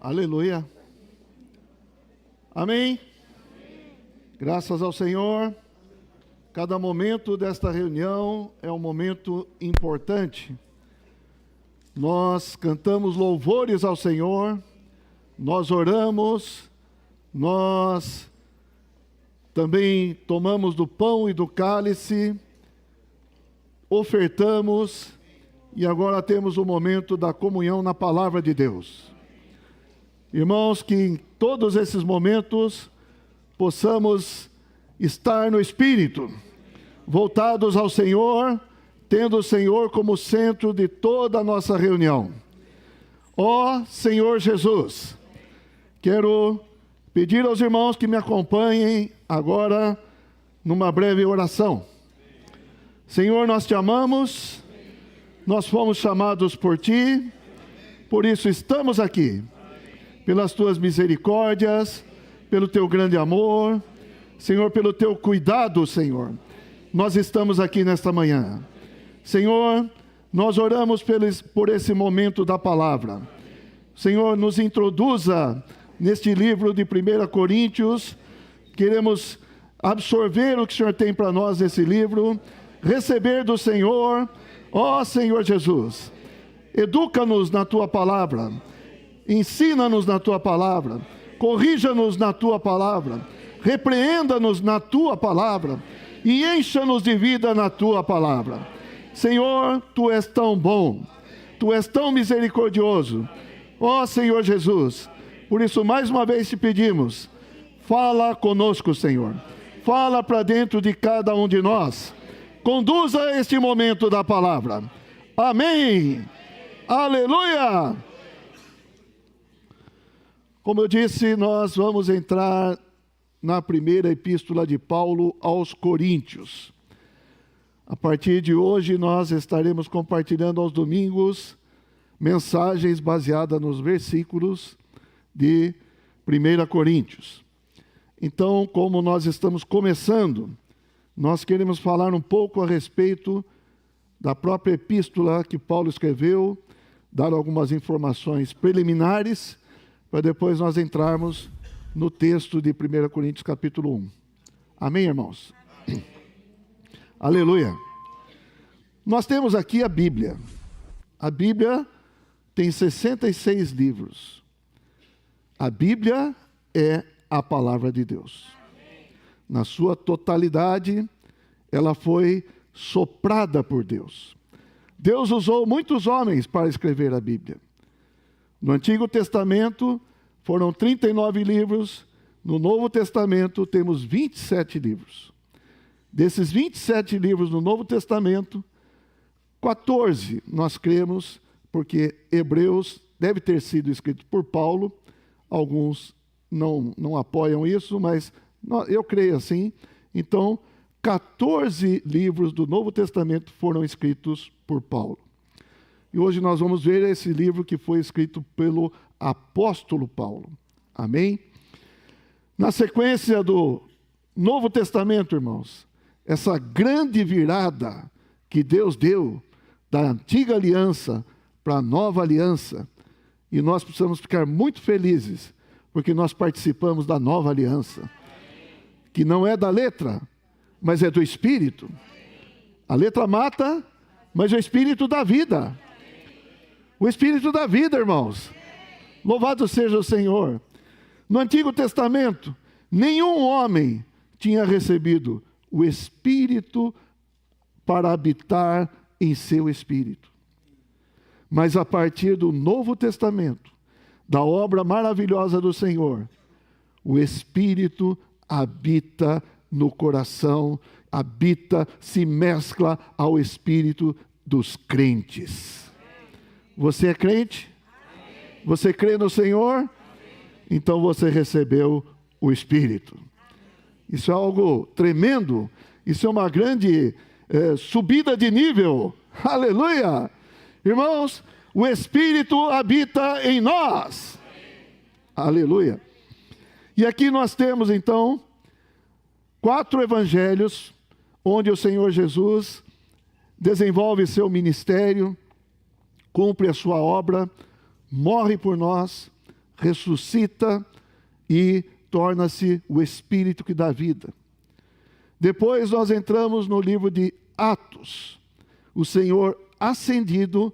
Aleluia. Amém? Graças ao Senhor. Cada momento desta reunião é um momento importante. Nós cantamos louvores ao Senhor, nós oramos, nós também tomamos do pão e do cálice, ofertamos e agora temos o momento da comunhão na palavra de Deus. Irmãos, que em todos esses momentos possamos estar no Espírito, voltados ao Senhor, tendo o Senhor como centro de toda a nossa reunião. Ó Senhor Jesus, quero pedir aos irmãos que me acompanhem agora numa breve oração. Senhor, nós te amamos, nós fomos chamados por ti, por isso estamos aqui. Pelas tuas misericórdias, pelo teu grande amor, Senhor, pelo teu cuidado, Senhor, nós estamos aqui nesta manhã. Senhor, nós oramos por esse momento da palavra. Senhor, nos introduza neste livro de 1 Coríntios, queremos absorver o que o Senhor tem para nós nesse livro, receber do Senhor, ó Senhor Jesus, educa-nos na tua palavra, ensina-nos na tua palavra, corrija-nos na tua palavra, repreenda-nos na tua palavra e encha-nos de vida na tua palavra. Senhor, tu és tão bom, tu és tão misericordioso, ó Senhor Jesus. Por isso, mais uma vez te pedimos, fala conosco, Senhor, fala para dentro de cada um de nós, conduza este momento da palavra. Amém. Aleluia. Como eu disse, nós vamos entrar na primeira epístola de Paulo aos Coríntios. A partir de hoje, nós estaremos compartilhando aos domingos mensagens baseadas nos versículos de 1 Coríntios. Então, como nós estamos começando, nós queremos falar um pouco a respeito da própria epístola que Paulo escreveu, dar algumas informações preliminares, para depois nós entrarmos no texto de 1 Coríntios capítulo 1. Amém, irmãos? Amém. Aleluia. Nós temos aqui a Bíblia. A Bíblia tem 66 livros. A Bíblia é a palavra de Deus. Na sua totalidade, ela foi soprada por Deus. Deus usou muitos homens para escrever a Bíblia. No Antigo Testamento foram 39 livros, no Novo Testamento temos 27 livros. Desses 27 livros no Novo Testamento, 14 nós cremos, porque Hebreus deve ter sido escrito por Paulo, alguns não apoiam isso, mas eu creio assim. Então, 14 livros do Novo Testamento foram escritos por Paulo. E hoje nós vamos ver esse livro que foi escrito pelo apóstolo Paulo. Amém? Na sequência do Novo Testamento, irmãos, essa grande virada que Deus deu da antiga aliança para a nova aliança, e nós precisamos ficar muito felizes, porque nós participamos da nova aliança, que não é da letra, mas é do Espírito. A letra mata, mas o Espírito dá vida. O Espírito da vida, irmãos. Louvado seja o Senhor. No Antigo Testamento, nenhum homem tinha recebido o Espírito para habitar em seu espírito. Mas a partir do Novo Testamento, da obra maravilhosa do Senhor, o Espírito habita no coração, habita, se mescla ao Espírito dos crentes. Você é crente? Amém. Você crê no Senhor? Amém. Então você recebeu o Espírito. Isso é algo tremendo. Isso é uma grande subida de nível. Aleluia! Irmãos, o Espírito habita em nós. Amém. Aleluia! E aqui nós temos então 4 evangelhos onde o Senhor Jesus desenvolve seu ministério, cumpre a sua obra, morre por nós, ressuscita e torna-se o Espírito que dá vida. Depois nós entramos no livro de Atos. O Senhor ascendido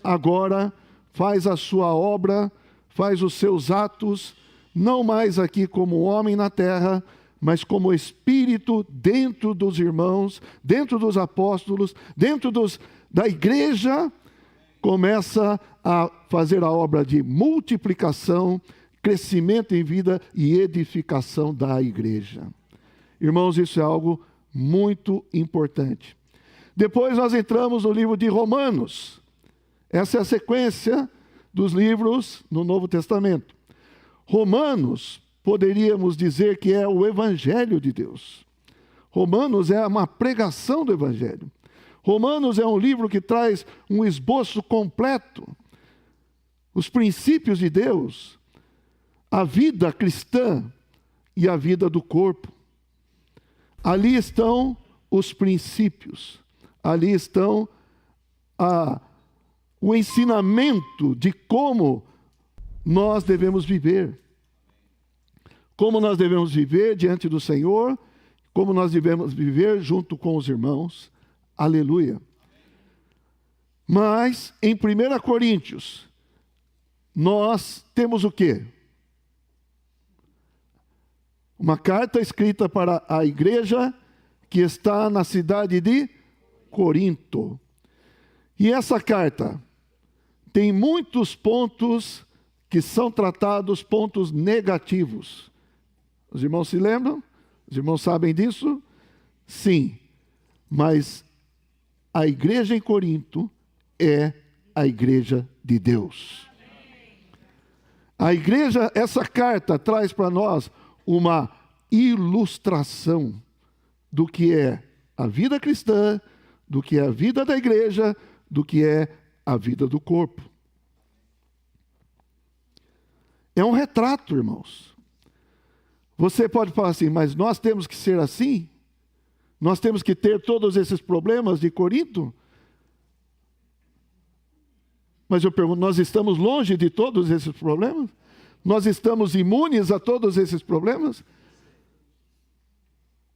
agora faz a sua obra, faz os seus atos, não mais aqui como homem na terra, mas como Espírito dentro dos irmãos, dentro dos apóstolos, dentro da igreja, começa a fazer a obra de multiplicação, crescimento em vida e edificação da igreja. Irmãos, isso é algo muito importante. Depois nós entramos no livro de Romanos. Essa é a sequência dos livros no Novo Testamento. Romanos, poderíamos dizer que é o Evangelho de Deus. Romanos é uma pregação do Evangelho. Romanos é um livro que traz um esboço completo, os princípios de Deus, a vida cristã e a vida do corpo. Ali estão os princípios, ali estão o ensinamento de como nós devemos viver. Como nós devemos viver diante do Senhor, como nós devemos viver junto com os irmãos. Aleluia. Mas, em 1 Coríntios, nós temos o quê? Uma carta escrita para a igreja que está na cidade de Corinto. E essa carta tem muitos pontos que são tratados, pontos negativos. Os irmãos se lembram? Os irmãos sabem disso? Sim. Mas a igreja em Corinto é a igreja de Deus. A igreja, essa carta traz para nós uma ilustração do que é a vida cristã, do que é a vida da igreja, do que é a vida do corpo. É um retrato, irmãos. Você pode falar assim, mas nós temos que ser assim? Nós temos que ter todos esses problemas de Corinto? Mas eu pergunto, nós estamos longe de todos esses problemas? Nós estamos imunes a todos esses problemas?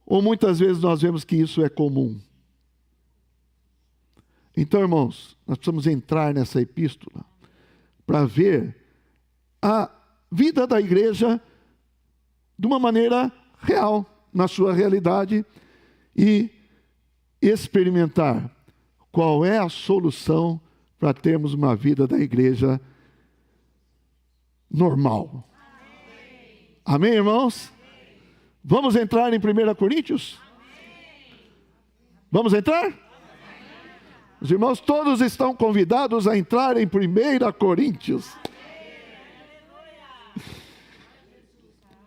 Ou muitas vezes nós vemos que isso é comum? Então, irmãos, nós precisamos entrar nessa epístola para ver a vida da igreja de uma maneira real, na sua realidade, e experimentar qual é a solução para termos uma vida da igreja normal. Amém, irmãos? Vamos entrar em 1 Coríntios? Vamos entrar? Os irmãos todos estão convidados a entrar em 1 Coríntios.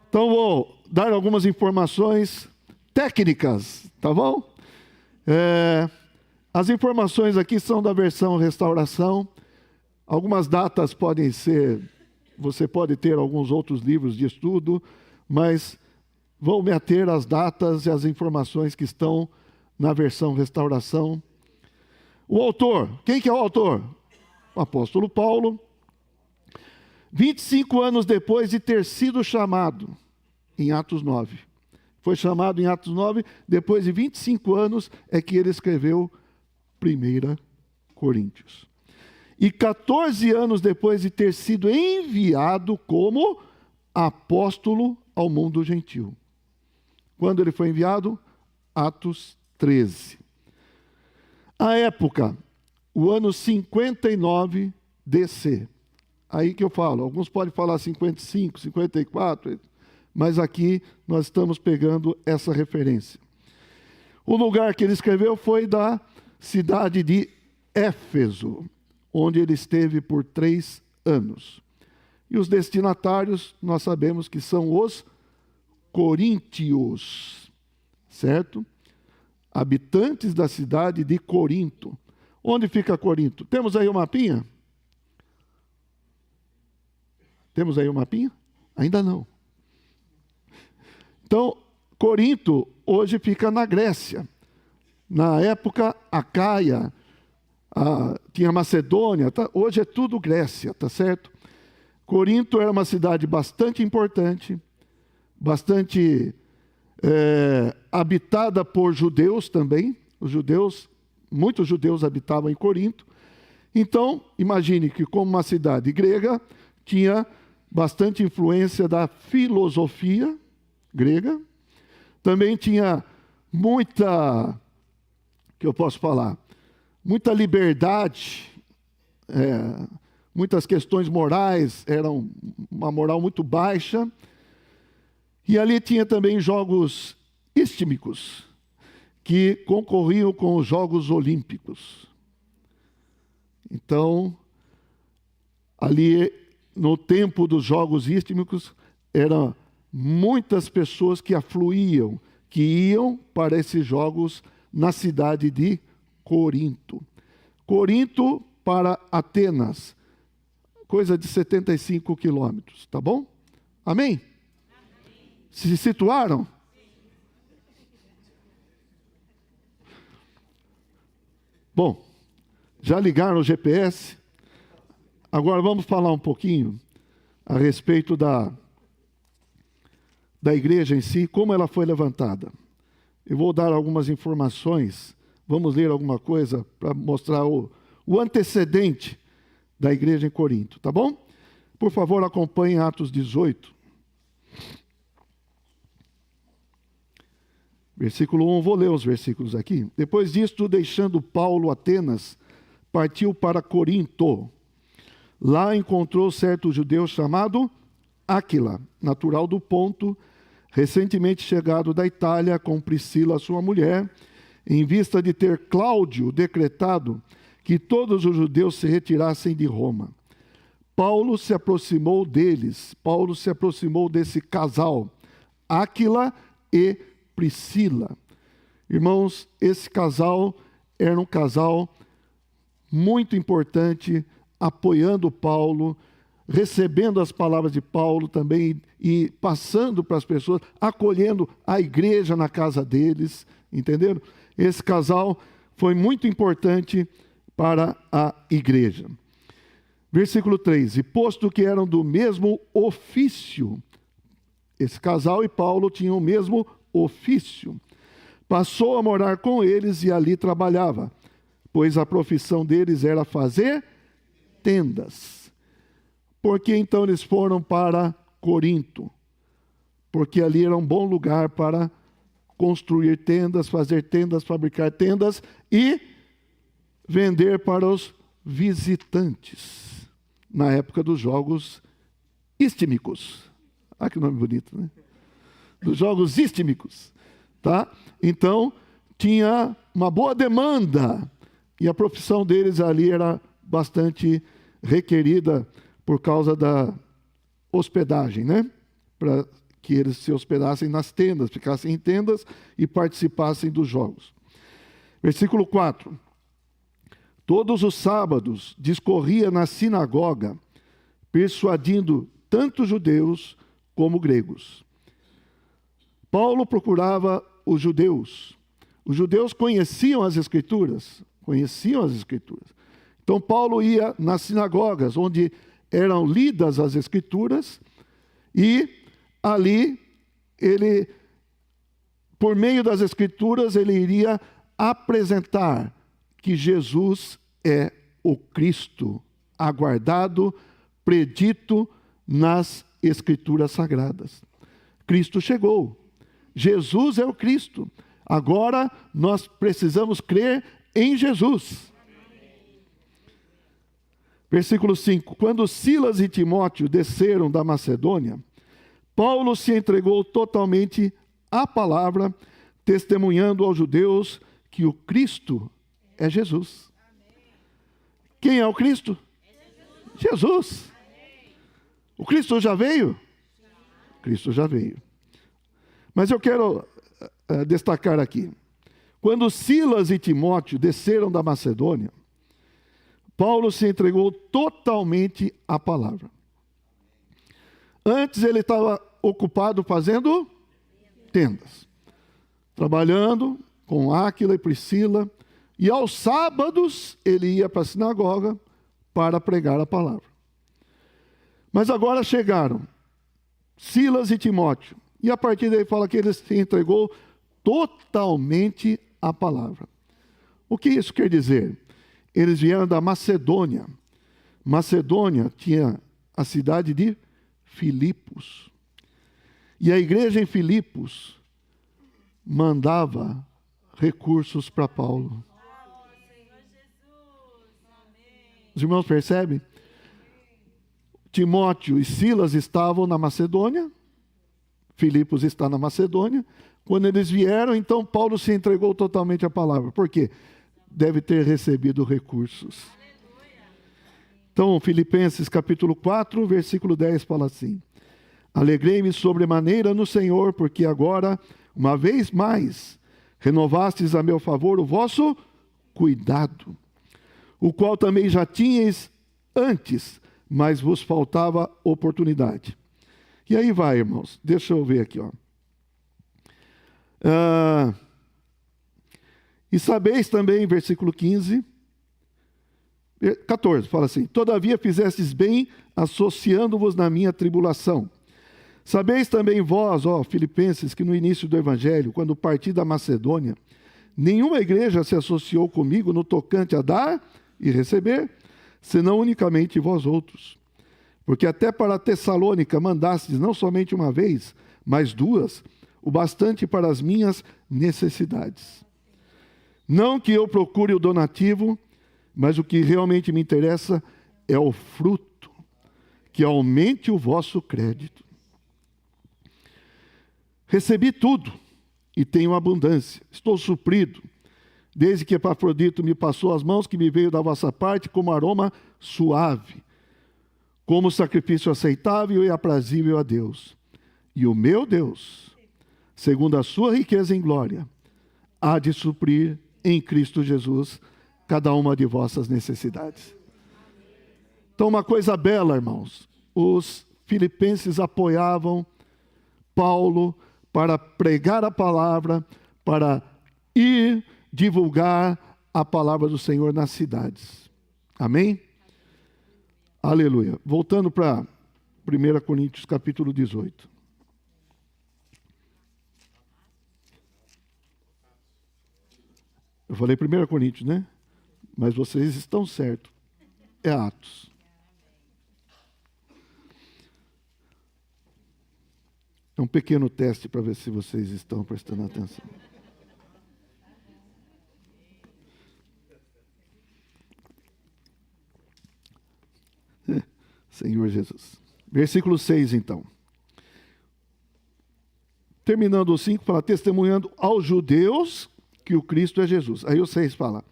Então vou dar algumas informações técnicas, tá bom? As informações aqui são da versão Restauração. Algumas datas podem ser, você pode ter alguns outros livros de estudo, mas vou me ater às datas e às informações que estão na versão Restauração. O autor, quem que é o autor? O apóstolo Paulo. 25 anos depois de ter sido chamado, em Atos 9. Foi chamado em Atos 9, depois de 25 anos é que ele escreveu 1 Coríntios. E 14 anos depois de ter sido enviado como apóstolo ao mundo gentil. Quando ele foi enviado? Atos 13. A época, o ano 59 DC. Aí que eu falo, alguns podem falar 55, 54, mas aqui nós estamos pegando essa referência. O lugar que ele escreveu foi da cidade de Éfeso, onde ele esteve por 3 anos. E os destinatários, nós sabemos que são os coríntios, certo? Habitantes da cidade de Corinto. Onde fica Corinto? Temos aí o mapinha? Temos aí o mapinha? Ainda não. Então, Corinto hoje fica na Grécia. Na época, tinha Macedônia, hoje é tudo Grécia, tá certo? Corinto era uma cidade bastante importante, bastante habitada por judeus também. Muitos judeus habitavam em Corinto. Então, imagine que, como uma cidade grega, tinha bastante influência da filosofia grega. Também tinha muita liberdade, muitas questões morais, eram uma moral muito baixa. E ali tinha também jogos istmicos, que concorriam com os Jogos Olímpicos. Então, ali no tempo dos Jogos Istmicos, eram muitas pessoas que afluíam, que iam para esses jogos na cidade de Corinto. Corinto para Atenas, coisa de 75 quilômetros, tá bom? Amém? Se situaram? Bom, já ligaram o GPS? Agora vamos falar um pouquinho a respeito da igreja em si, como ela foi levantada. Eu vou dar algumas informações, vamos ler alguma coisa para mostrar o antecedente da igreja em Corinto, tá bom? Por favor, acompanhe Atos 18. Versículo 1, vou ler os versículos aqui. Depois disto, deixando Paulo Atenas, partiu para Corinto. Lá encontrou certo judeu chamado Áquila, natural do Ponto, recentemente chegado da Itália com Priscila, sua mulher, em vista de ter Cláudio decretado que todos os judeus se retirassem de Roma. Paulo se aproximou desse casal, Áquila e Priscila. Irmãos, esse casal era um casal muito importante, apoiando Paulo, recebendo as palavras de Paulo também e passando para as pessoas, acolhendo a igreja na casa deles, entenderam? Esse casal foi muito importante para a igreja. Versículo 3, e posto que eram do mesmo ofício, esse casal e Paulo tinham o mesmo ofício, passou a morar com eles e ali trabalhava, pois a profissão deles era fazer tendas. Por que então eles foram para Corinto? Porque ali era um bom lugar para construir tendas, fazer tendas, fabricar tendas e vender para os visitantes, na época dos Jogos Istmicos. Ah, que nome bonito, né? Dos Jogos Istmicos, tá? Então, tinha uma boa demanda e a profissão deles ali era bastante requerida por causa da hospedagem, né? Para que eles se hospedassem nas tendas, ficassem em tendas e participassem dos jogos. Versículo 4. Todos os sábados discorria na sinagoga, persuadindo tanto judeus como gregos. Paulo procurava os judeus. Os judeus conheciam as Escrituras. Então Paulo ia nas sinagogas, onde eram lidas as Escrituras, e ali ele, por meio das Escrituras, ele iria apresentar que Jesus é o Cristo, aguardado, predito nas Escrituras Sagradas. Cristo chegou. Jesus é o Cristo. Agora nós precisamos crer em Jesus. Versículo 5. Quando Silas e Timóteo desceram da Macedônia, Paulo se entregou totalmente à palavra, testemunhando aos judeus que o Cristo é Jesus. Quem é o Cristo? Jesus. O Cristo já veio? Cristo já veio. Mas eu quero destacar aqui. Quando Silas e Timóteo desceram da Macedônia, Paulo se entregou totalmente à palavra. Antes ele estava ocupado fazendo tendas, trabalhando com Áquila e Priscila, e aos sábados ele ia para a sinagoga para pregar a palavra. Mas agora chegaram Silas e Timóteo. E a partir daí fala que ele se entregou totalmente à palavra. O que isso quer dizer? Eles vieram da Macedônia. Macedônia tinha a cidade de Filipos. E a igreja em Filipos mandava recursos para Paulo. Os irmãos percebem? Timóteo e Silas estavam na Macedônia, Filipos está na Macedônia. Quando eles vieram, então Paulo se entregou totalmente à palavra. Por quê? Deve ter recebido recursos. Então, Filipenses capítulo 4, versículo 10 fala assim: alegrei-me sobremaneira no Senhor, porque agora, uma vez mais, renovastes a meu favor o vosso cuidado, o qual também já tinhais antes, mas vos faltava oportunidade. E aí vai, irmãos, deixa eu ver aqui, ó. E sabeis também, versículo 14, fala assim: todavia fizestes bem associando-vos na minha tribulação. Sabeis também vós, ó Filipenses, que no início do Evangelho, quando parti da Macedônia, nenhuma igreja se associou comigo no tocante a dar e receber, senão unicamente vós outros. Porque até para Tessalônica mandastes não somente uma vez, mas duas, o bastante para as minhas necessidades. Não que eu procure o donativo, mas o que realmente me interessa é o fruto, que aumente o vosso crédito. Recebi tudo e tenho abundância, estou suprido, desde que Epafrodito me passou as mãos, que me veio da vossa parte como aroma suave, como sacrifício aceitável e aprazível a Deus. E o meu Deus, segundo a sua riqueza em glória, há de suprir em Cristo Jesus cada uma de vossas necessidades. Então, uma coisa bela, irmãos, os filipenses apoiavam Paulo para pregar a palavra, para ir divulgar a palavra do Senhor nas cidades. Amém? Aleluia. Voltando para 1 Coríntios capítulo 18. Eu falei 1 Coríntios, né? Mas vocês estão certos. É Atos. É um pequeno teste para ver se vocês estão prestando atenção. Senhor Jesus. Versículo 6, então. Terminando o 5, fala: testemunhando aos judeus que o Cristo é Jesus. Aí o 6 fala: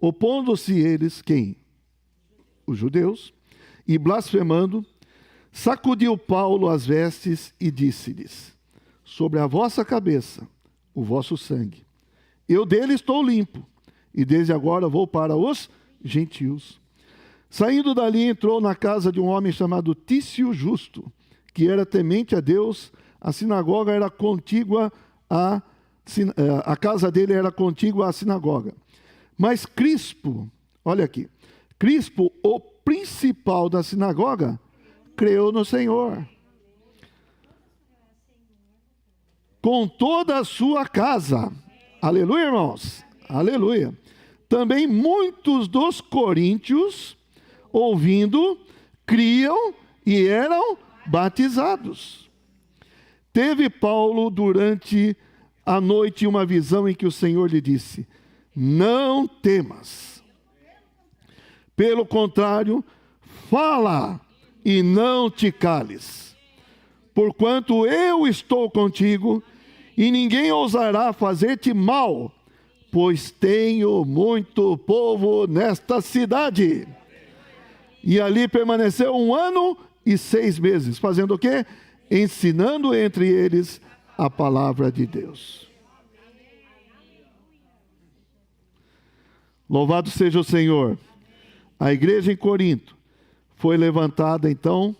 opondo-se eles, quem? Os judeus, e blasfemando, sacudiu Paulo as vestes e disse-lhes: sobre a vossa cabeça o vosso sangue. Eu dele estou limpo, e desde agora vou para os gentios. Saindo dali, entrou na casa de um homem chamado Tício Justo, que era temente a Deus. A sinagoga era contígua a casa dele era contígua à sinagoga. Mas Crispo, olha aqui, Crispo, o principal da sinagoga, creu no Senhor, com toda a sua casa. Aleluia, irmãos? Aleluia. Também muitos dos coríntios, ouvindo, criam e eram batizados. Teve Paulo durante a noite uma visão em que o Senhor lhe disse: não temas. Pelo contrário, fala e não te cales. Porquanto eu estou contigo e ninguém ousará fazer-te mal, pois tenho muito povo nesta cidade. E ali permaneceu 1 ano e 6 meses, fazendo o quê? Ensinando entre eles a palavra de Deus. Louvado seja o Senhor. A igreja em Corinto foi levantada então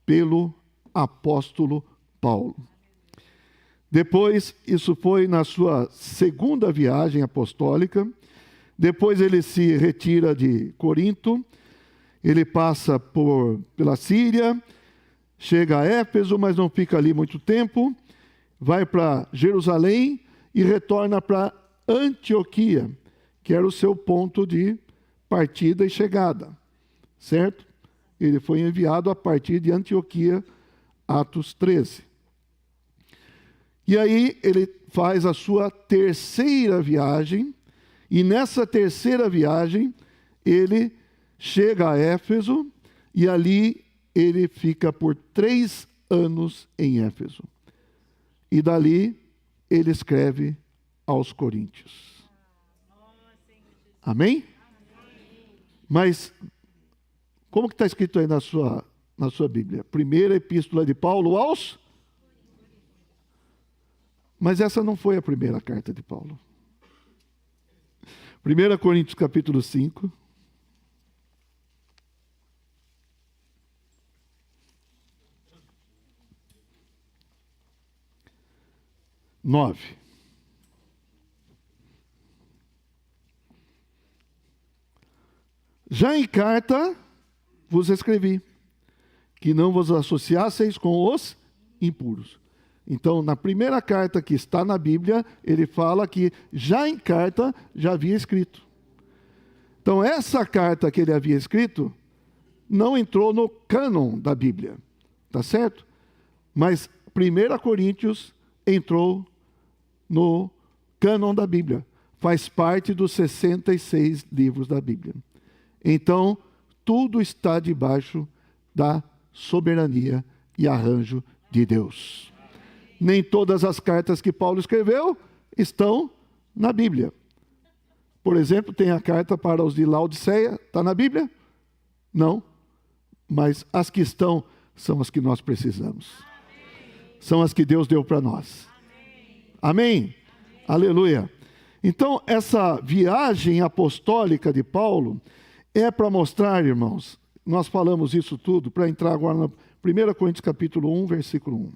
pelo apóstolo Paulo. Depois, isso foi na sua segunda viagem apostólica. Depois ele se retira de Corinto. Ele passa pela Síria, chega a Éfeso, mas não fica ali muito tempo, vai para Jerusalém e retorna para Antioquia, que era o seu ponto de partida e chegada, certo? Ele foi enviado a partir de Antioquia, Atos 13. E aí ele faz a sua terceira viagem, e nessa terceira viagem ele chega a Éfeso, e ali ele fica por 3 anos em Éfeso. E dali ele escreve aos Coríntios. Amém? Mas, como que está escrito aí na sua Bíblia? Primeira epístola de Paulo aos... Mas essa não foi a primeira carta de Paulo. 1 Coríntios capítulo 5. Nove. Já em carta vos escrevi, que não vos associasseis com os impuros. Então, na primeira carta que está na Bíblia, ele fala que já em carta já havia escrito. Então, essa carta que ele havia escrito não entrou no cânon da Bíblia, tá certo? Mas 1 Coríntios entrou no cânon da Bíblia. Faz parte dos 66 livros da Bíblia. Então, tudo está debaixo da soberania e arranjo de Deus. Nem todas as cartas que Paulo escreveu estão na Bíblia. Por exemplo, tem a carta para os de Laodiceia, está na Bíblia? Não. Mas as que estão são as que nós precisamos. São as que Deus deu para nós. Amém? Aleluia. Então, essa viagem apostólica de Paulo é para mostrar, irmãos, nós falamos isso tudo, para entrar agora na 1 Coríntios capítulo 1, versículo 1.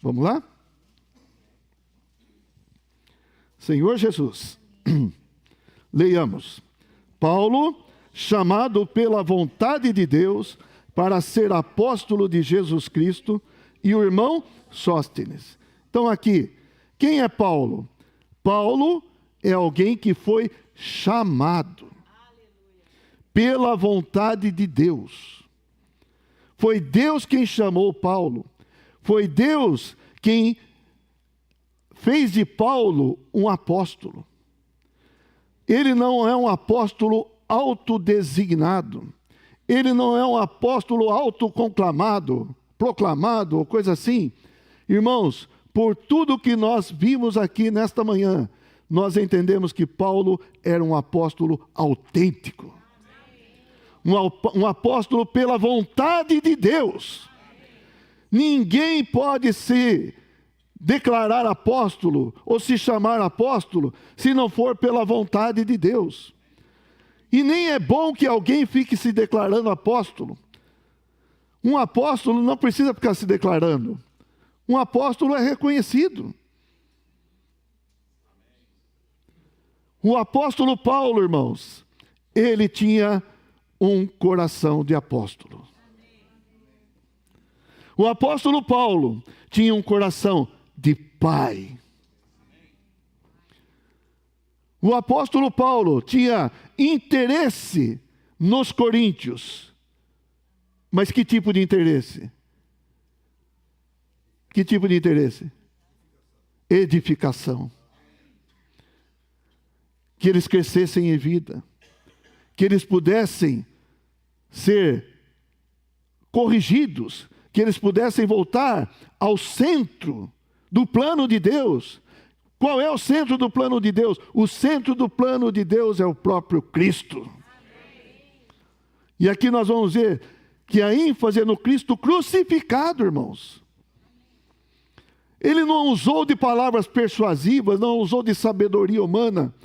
Vamos lá? Senhor Jesus, leiamos. Paulo, chamado pela vontade de Deus para ser apóstolo de Jesus Cristo, e o irmão Sóstenes. Então aqui, quem é Paulo? Paulo é alguém que foi chamado pela vontade de Deus. Foi Deus quem chamou Paulo. Foi Deus quem fez de Paulo um apóstolo. Ele não é um apóstolo autodesignado. Ele não é um apóstolo autoconclamado, proclamado, ou coisa assim. Irmãos, por tudo que nós vimos aqui nesta manhã, nós entendemos que Paulo era um apóstolo autêntico. Um apóstolo pela vontade de Deus. Ninguém pode se declarar apóstolo ou se chamar apóstolo se não for pela vontade de Deus. E nem é bom que alguém fique se declarando apóstolo. Um apóstolo não precisa ficar se declarando. Um apóstolo é reconhecido. O apóstolo Paulo, irmãos, ele tinha um coração de apóstolo. O apóstolo Paulo tinha um coração de pai. O apóstolo Paulo tinha interesse nos coríntios. Mas que tipo de interesse? Que tipo de interesse? Edificação. Que eles crescessem em vida. Que eles pudessem ser corrigidos. Que eles pudessem voltar ao centro do plano de Deus. Qual é o centro do plano de Deus? O centro do plano de Deus é o próprio Cristo. E aqui nós vamos ver que a ênfase é no Cristo crucificado, irmãos. Ele não usou de palavras persuasivas, não usou de sabedoria humana,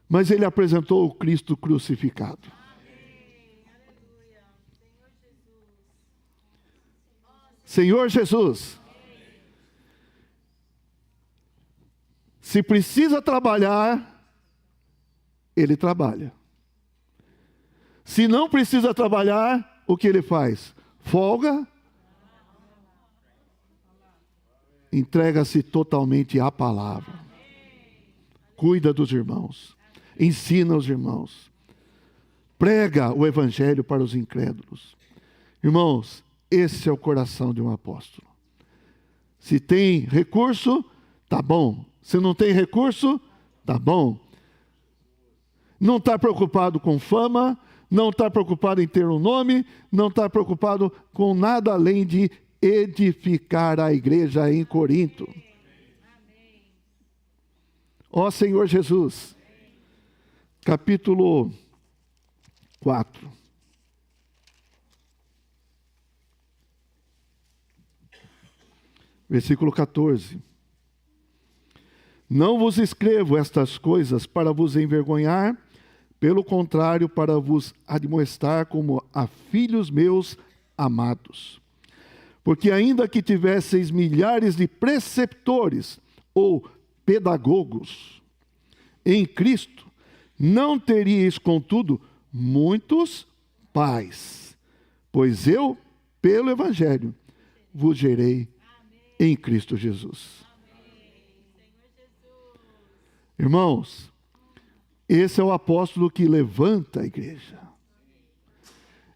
mas ele apresentou o Cristo crucificado. Senhor Jesus, se precisa trabalhar, ele trabalha. Se não precisa trabalhar, o que ele faz? Folga Entrega-se totalmente à palavra. Cuida dos irmãos. Ensina os irmãos. Prega o evangelho para os incrédulos. Irmãos, esse é o coração de um apóstolo. Se tem recurso, tá bom. Se não tem recurso, tá bom. Não está preocupado com fama, não está preocupado em ter um nome, não está preocupado com nada além de edificar a igreja em Corinto. Ó Senhor Jesus, capítulo 4. Versículo 14. Não vos escrevo estas coisas para vos envergonhar, pelo contrário, para vos admoestar como a filhos meus amados. Porque ainda que tivesseis milhares de preceptores ou pedagogos em Cristo, não teríeis, contudo, muitos pais, pois eu, pelo Evangelho, vos gerei em Cristo Jesus. Irmãos, esse é o apóstolo que levanta a igreja.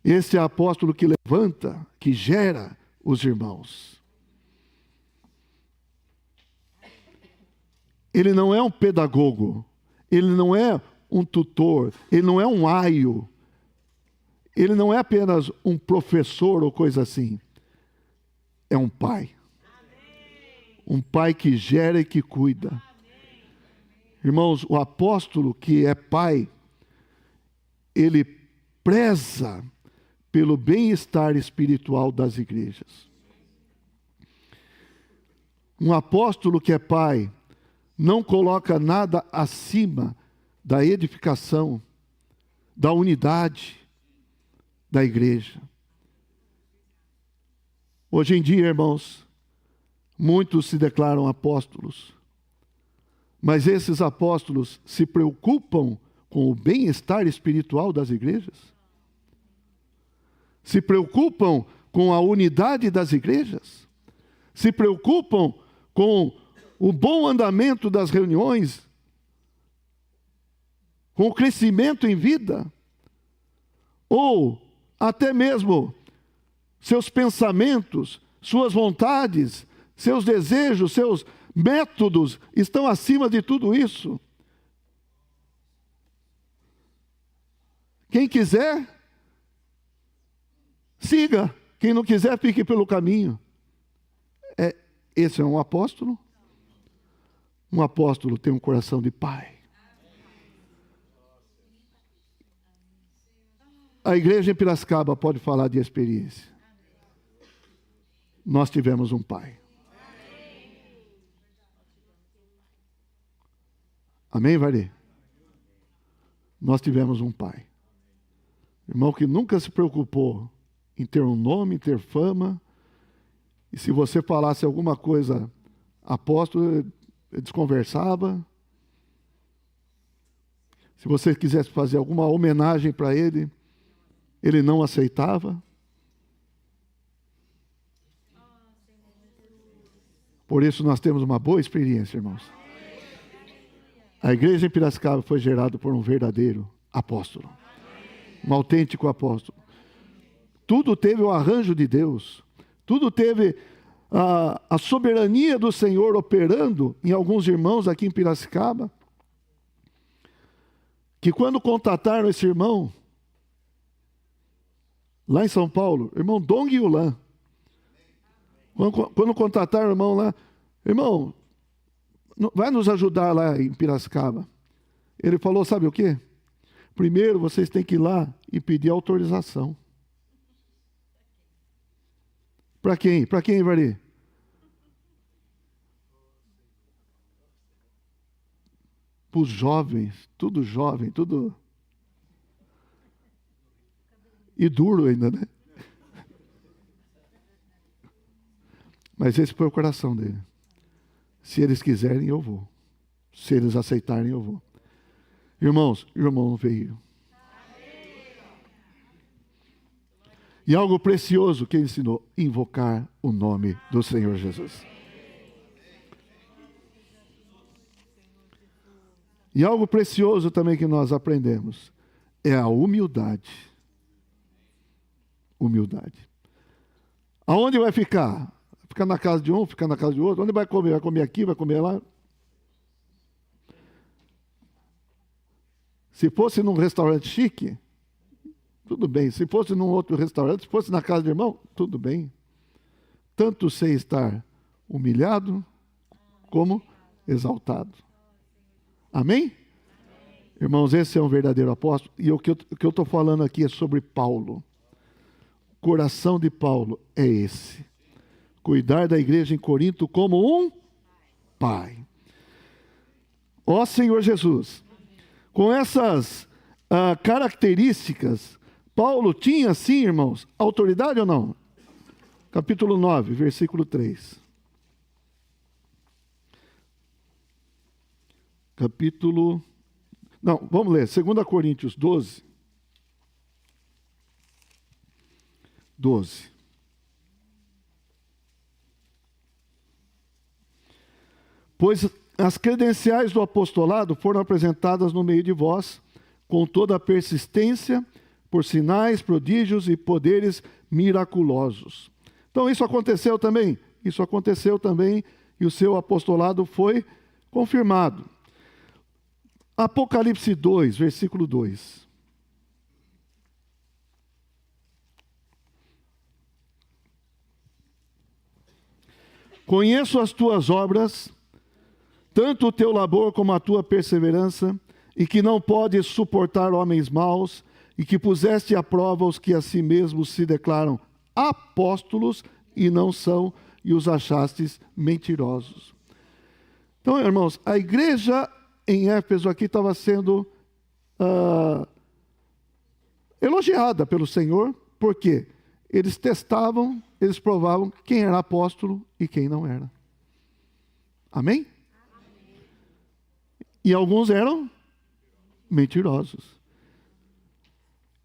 Esse é o apóstolo que levanta, que gera os irmãos. Ele não é um pedagogo, ele não é um tutor, ele não é um aio, ele não é apenas um professor ou coisa assim. É um pai. Um pai que gera e que cuida. Irmãos, o apóstolo que é pai, ele preza pelo bem-estar espiritual das igrejas. Um apóstolo que é pai não coloca nada acima da edificação, da unidade da igreja. Hoje em dia, irmãos, muitos se declaram apóstolos, mas esses apóstolos se preocupam com o bem-estar espiritual das igrejas? Se preocupam com a unidade das igrejas? Se preocupam com o bom andamento das reuniões? Com o crescimento em vida? Ou até mesmo seus pensamentos, suas vontades, seus desejos, seus métodos estão acima de tudo isso? Quem quiser, siga. Quem não quiser, fique pelo caminho. Esse é um apóstolo? Um apóstolo tem um coração de pai. A igreja em Piracicaba pode falar de experiência. Nós tivemos um pai. Amém, Vari? Nós tivemos um pai. Irmão que nunca se preocupou em ter um nome, em ter fama. E se você falasse alguma coisa, apóstolo, ele desconversava. Se você quisesse fazer alguma homenagem para ele, ele não aceitava. Por isso nós temos uma boa experiência, irmãos. A igreja em Piracicaba foi gerada por um verdadeiro apóstolo. Um autêntico apóstolo. Tudo teve o arranjo de Deus. Tudo teve a soberania do Senhor operando em alguns irmãos aqui em Piracicaba. Que quando contataram esse irmão, lá em São Paulo, irmão Dong Yulan, quando contataram o irmão lá, irmão, vai nos ajudar lá em Piracicaba. Ele falou, sabe o quê? Primeiro vocês têm que ir lá e pedir autorização. Para quem? Para quem, Vari? Para os jovens, tudo jovem, tudo... E duro ainda, né? Mas esse foi o coração dele. Se eles quiserem, eu vou. Se eles aceitarem, eu vou. Irmãos, o irmão veio. E algo precioso que ele ensinou, invocar o nome do Senhor Jesus. E algo precioso também que nós aprendemos é a humildade. Humildade. Aonde vai ficar? Ficar na casa de um, ficar na casa de outro? Onde vai comer? Vai comer aqui, vai comer lá? Se fosse num restaurante chique, tudo bem. Se fosse num outro restaurante, se fosse na casa de irmão, tudo bem. Tanto sei estar humilhado como exaltado. Amém? Irmãos, esse é um verdadeiro apóstolo. E o que eu estou falando aqui é sobre Paulo. O coração de Paulo é esse. Cuidar da igreja em Corinto como um pai. Ó Senhor Jesus, com essas características, Paulo tinha sim, irmãos, autoridade ou não? Capítulo 9, versículo 3. Vamos ler, 2 Coríntios 12. 12. Pois as credenciais do apostolado foram apresentadas no meio de vós, com toda a persistência, por sinais, prodígios e poderes miraculosos. Então isso aconteceu também. Isso aconteceu também e o seu apostolado foi confirmado. Apocalipse 2, versículo 2. Conheço as tuas obras, tanto o teu labor como a tua perseverança, e que não podes suportar homens maus, e que puseste à prova os que a si mesmos se declaram apóstolos e não são, e os achastes mentirosos. Então, irmãos, a igreja em Éfeso aqui estava sendo elogiada pelo Senhor, porque eles testavam, eles provavam quem era apóstolo e quem não era. Amém? E alguns eram mentirosos.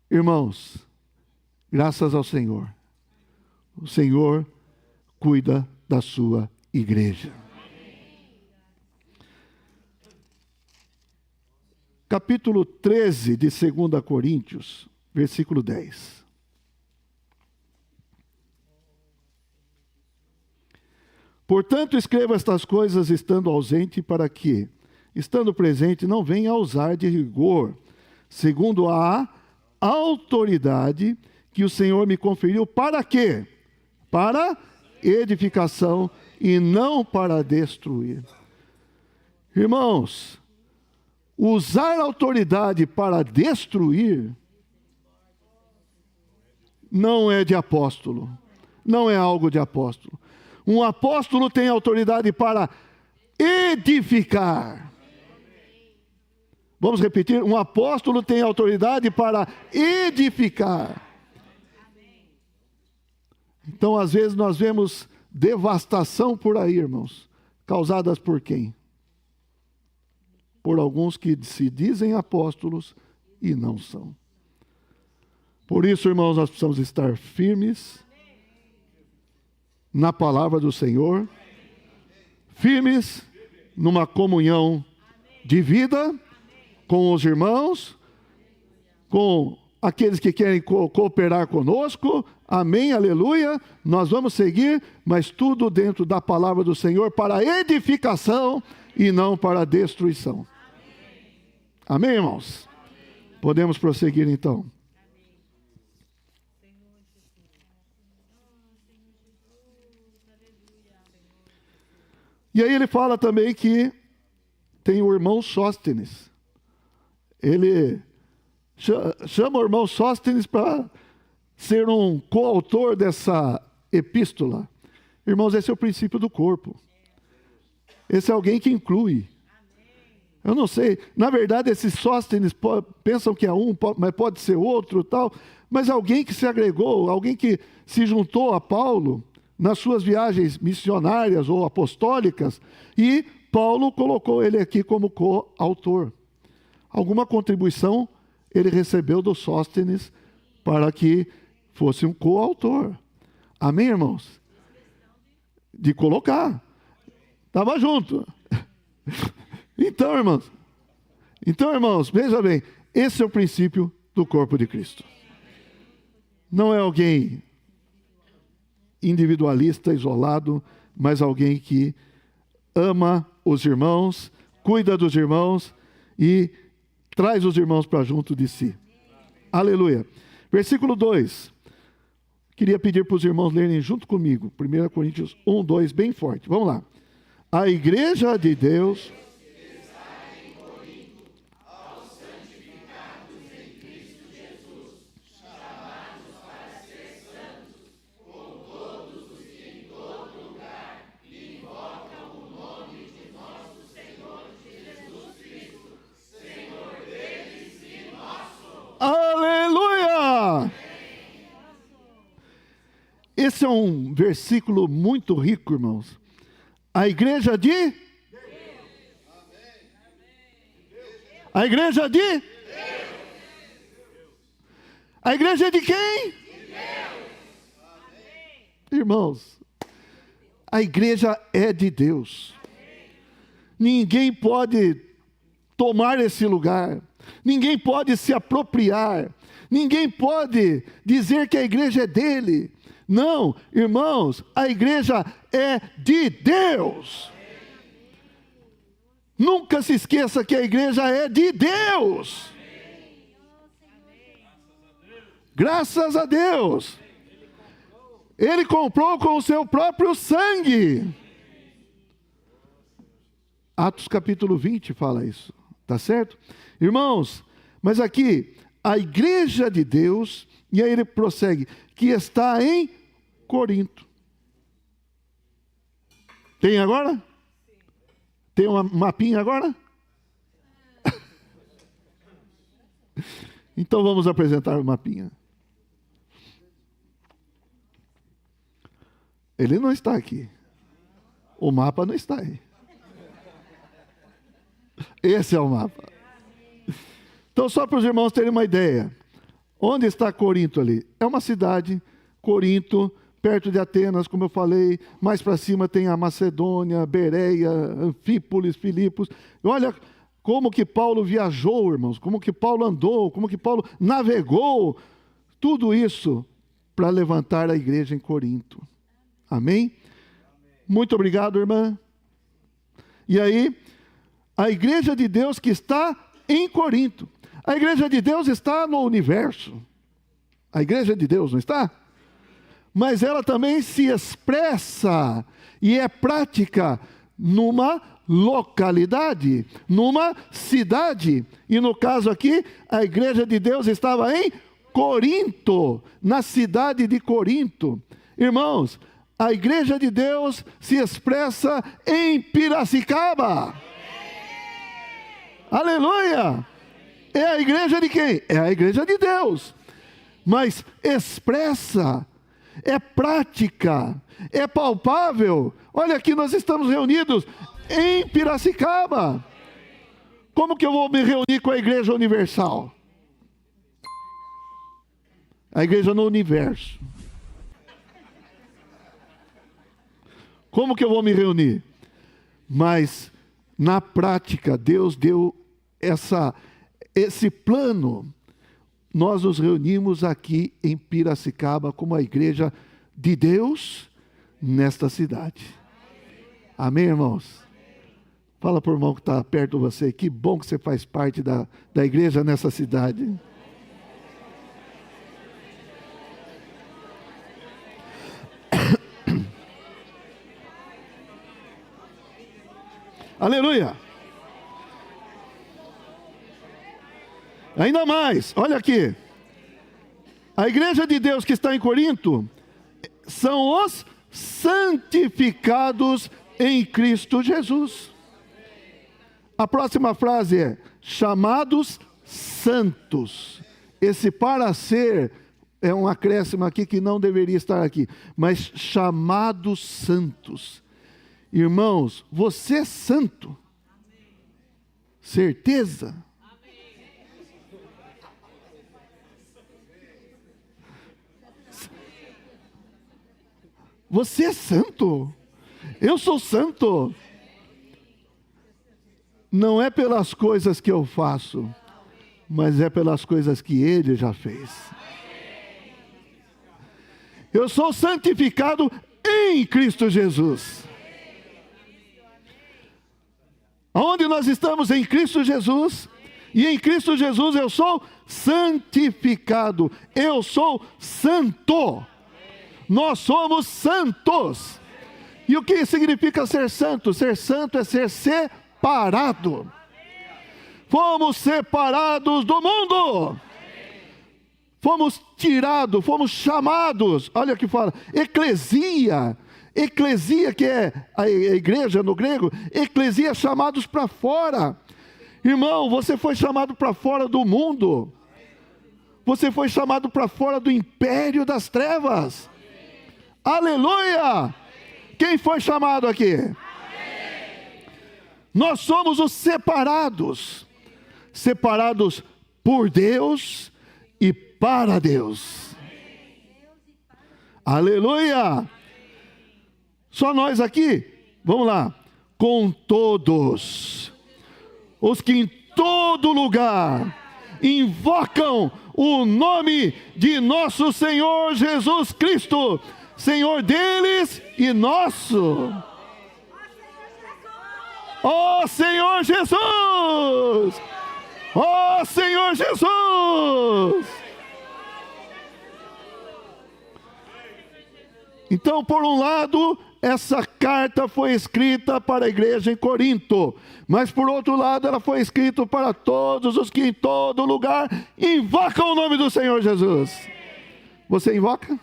Irmãos, graças ao Senhor, o Senhor cuida da sua igreja. Capítulo 13 de 2 Coríntios, versículo 10. Portanto, escreva estas coisas estando ausente, para que, estando presente, não venha a usar de rigor, segundo a autoridade que o Senhor me conferiu. Para quê? Para edificação e não para destruir. Irmãos, usar autoridade para destruir não é de apóstolo. Não é algo de apóstolo. Um apóstolo tem autoridade para edificar. Vamos repetir? Um apóstolo tem autoridade para edificar. Então, às vezes, nós vemos devastação por aí, irmãos. Causadas por quem? Por alguns que se dizem apóstolos e não são. Por isso, irmãos, nós precisamos estar firmes na palavra do Senhor, firmes numa comunhão de vida com os irmãos, com aqueles que querem cooperar conosco. Amém, aleluia. Nós vamos seguir, mas tudo dentro da palavra do Senhor para edificação e não para destruição. Amém, irmãos? Podemos prosseguir então. E aí ele fala também que tem o irmão Sóstenes. Ele chama o irmão Sóstenes para ser um coautor dessa epístola. Irmãos, esse é o princípio do corpo. Esse é alguém que inclui. Eu não sei, na verdade esses Sóstenes pensam que é um, mas pode ser outro tal, mas alguém que se agregou, alguém que se juntou a Paulo nas suas viagens missionárias ou apostólicas, e Paulo colocou ele aqui como coautor. Alguma contribuição ele recebeu do Sóstenes para que fosse um coautor. Amém, irmãos? De colocar. Estava junto. Então, irmãos, Então, irmãos, veja bem, esse é o princípio do corpo de Cristo. Não é alguém individualista, isolado, mas alguém que ama os irmãos, cuida dos irmãos e traz os irmãos para junto de si. Aleluia. Versículo 2. Queria pedir para os irmãos lerem junto comigo. 1 Coríntios 1, 2, bem forte. Vamos lá. A igreja de Deus... Aleluia! Esse é um versículo muito rico, irmãos. A igreja de Deus. A igreja de Deus. A igreja de quem? De Deus. Irmãos, a igreja é de Deus. Ninguém pode tomar esse lugar. Ninguém pode se apropriar. Ninguém pode dizer que a igreja é dele. Não, irmãos, a igreja é de Deus. Nunca se esqueça que a igreja é de Deus. Graças a Deus. Ele comprou com o seu próprio sangue. Atos capítulo 20 fala isso. Tá certo? Irmãos, mas aqui, a igreja de Deus, e aí ele prossegue, que está em Corinto. Tem agora? Tem uma mapinha agora? Então vamos apresentar o mapinha. Ele não está aqui. O mapa não está aí. Esse é o mapa. Então, só para os irmãos terem uma ideia. Onde está Corinto ali? É uma cidade, Corinto, perto de Atenas, como eu falei. Mais para cima tem a Macedônia, Bereia, Anfípolis, Filipos. Olha como que Paulo viajou, irmãos. Como que Paulo andou, como que Paulo navegou. Tudo isso para levantar a igreja em Corinto. Amém? Muito obrigado, irmã. E aí... a igreja de Deus que está em Corinto. A igreja de Deus está no universo. A igreja de Deus não está? Mas ela também se expressa e é prática numa localidade, numa cidade. E no caso aqui, a igreja de Deus estava em Corinto, na cidade de Corinto. Irmãos, a igreja de Deus se expressa em Piracicaba. Aleluia! É a igreja de quem? É a igreja de Deus. Mas expressa, é prática, é palpável. Olha aqui, nós estamos reunidos em Piracicaba. Como que eu vou me reunir com a igreja universal? A igreja no universo. Como que eu vou me reunir? Mas... na prática, Deus deu esse plano. Nós nos reunimos aqui em Piracicaba como a igreja de Deus nesta cidade. Amém, irmãos? Fala para o irmão que está perto de você. Que bom que você faz parte da igreja nessa cidade. Aleluia! Ainda mais, olha aqui. A igreja de Deus que está em Corinto são os santificados em Cristo Jesus. A próxima frase é chamados santos. Esse para ser é um acréscimo aqui que não deveria estar aqui, mas chamados santos. Irmãos, você é santo. Certeza? Você é santo. Eu sou santo. não é pelas coisas que eu faço, mas é pelas coisas que Ele já fez. Eu sou santificado em Cristo Jesus. Onde nós estamos? Em Cristo Jesus. E em Cristo Jesus eu sou santificado. Eu sou santo. Nós somos santos. E o que significa ser santo? Ser santo é ser separado. Fomos separados do mundo. Fomos tirados, fomos chamados. Olha o que fala, eclesia. Eclesia, que é a igreja no grego, eclesia, chamados para fora. Irmão, você foi chamado para fora do mundo. Você foi chamado para fora do império das trevas. Aleluia! Quem foi chamado aqui? Nós somos os separados. Separados por Deus e para Deus. Aleluia! Só nós aqui? Vamos lá. Com todos os que em todo lugar invocam o nome de nosso Senhor Jesus Cristo, Senhor deles e nosso. Ó Senhor Jesus! Ó Senhor Jesus! Então, por um lado, essa carta foi escrita para a igreja em Corinto, mas por outro lado, ela foi escrita para todos os que em todo lugar invocam o nome do Senhor Jesus. Você invoca?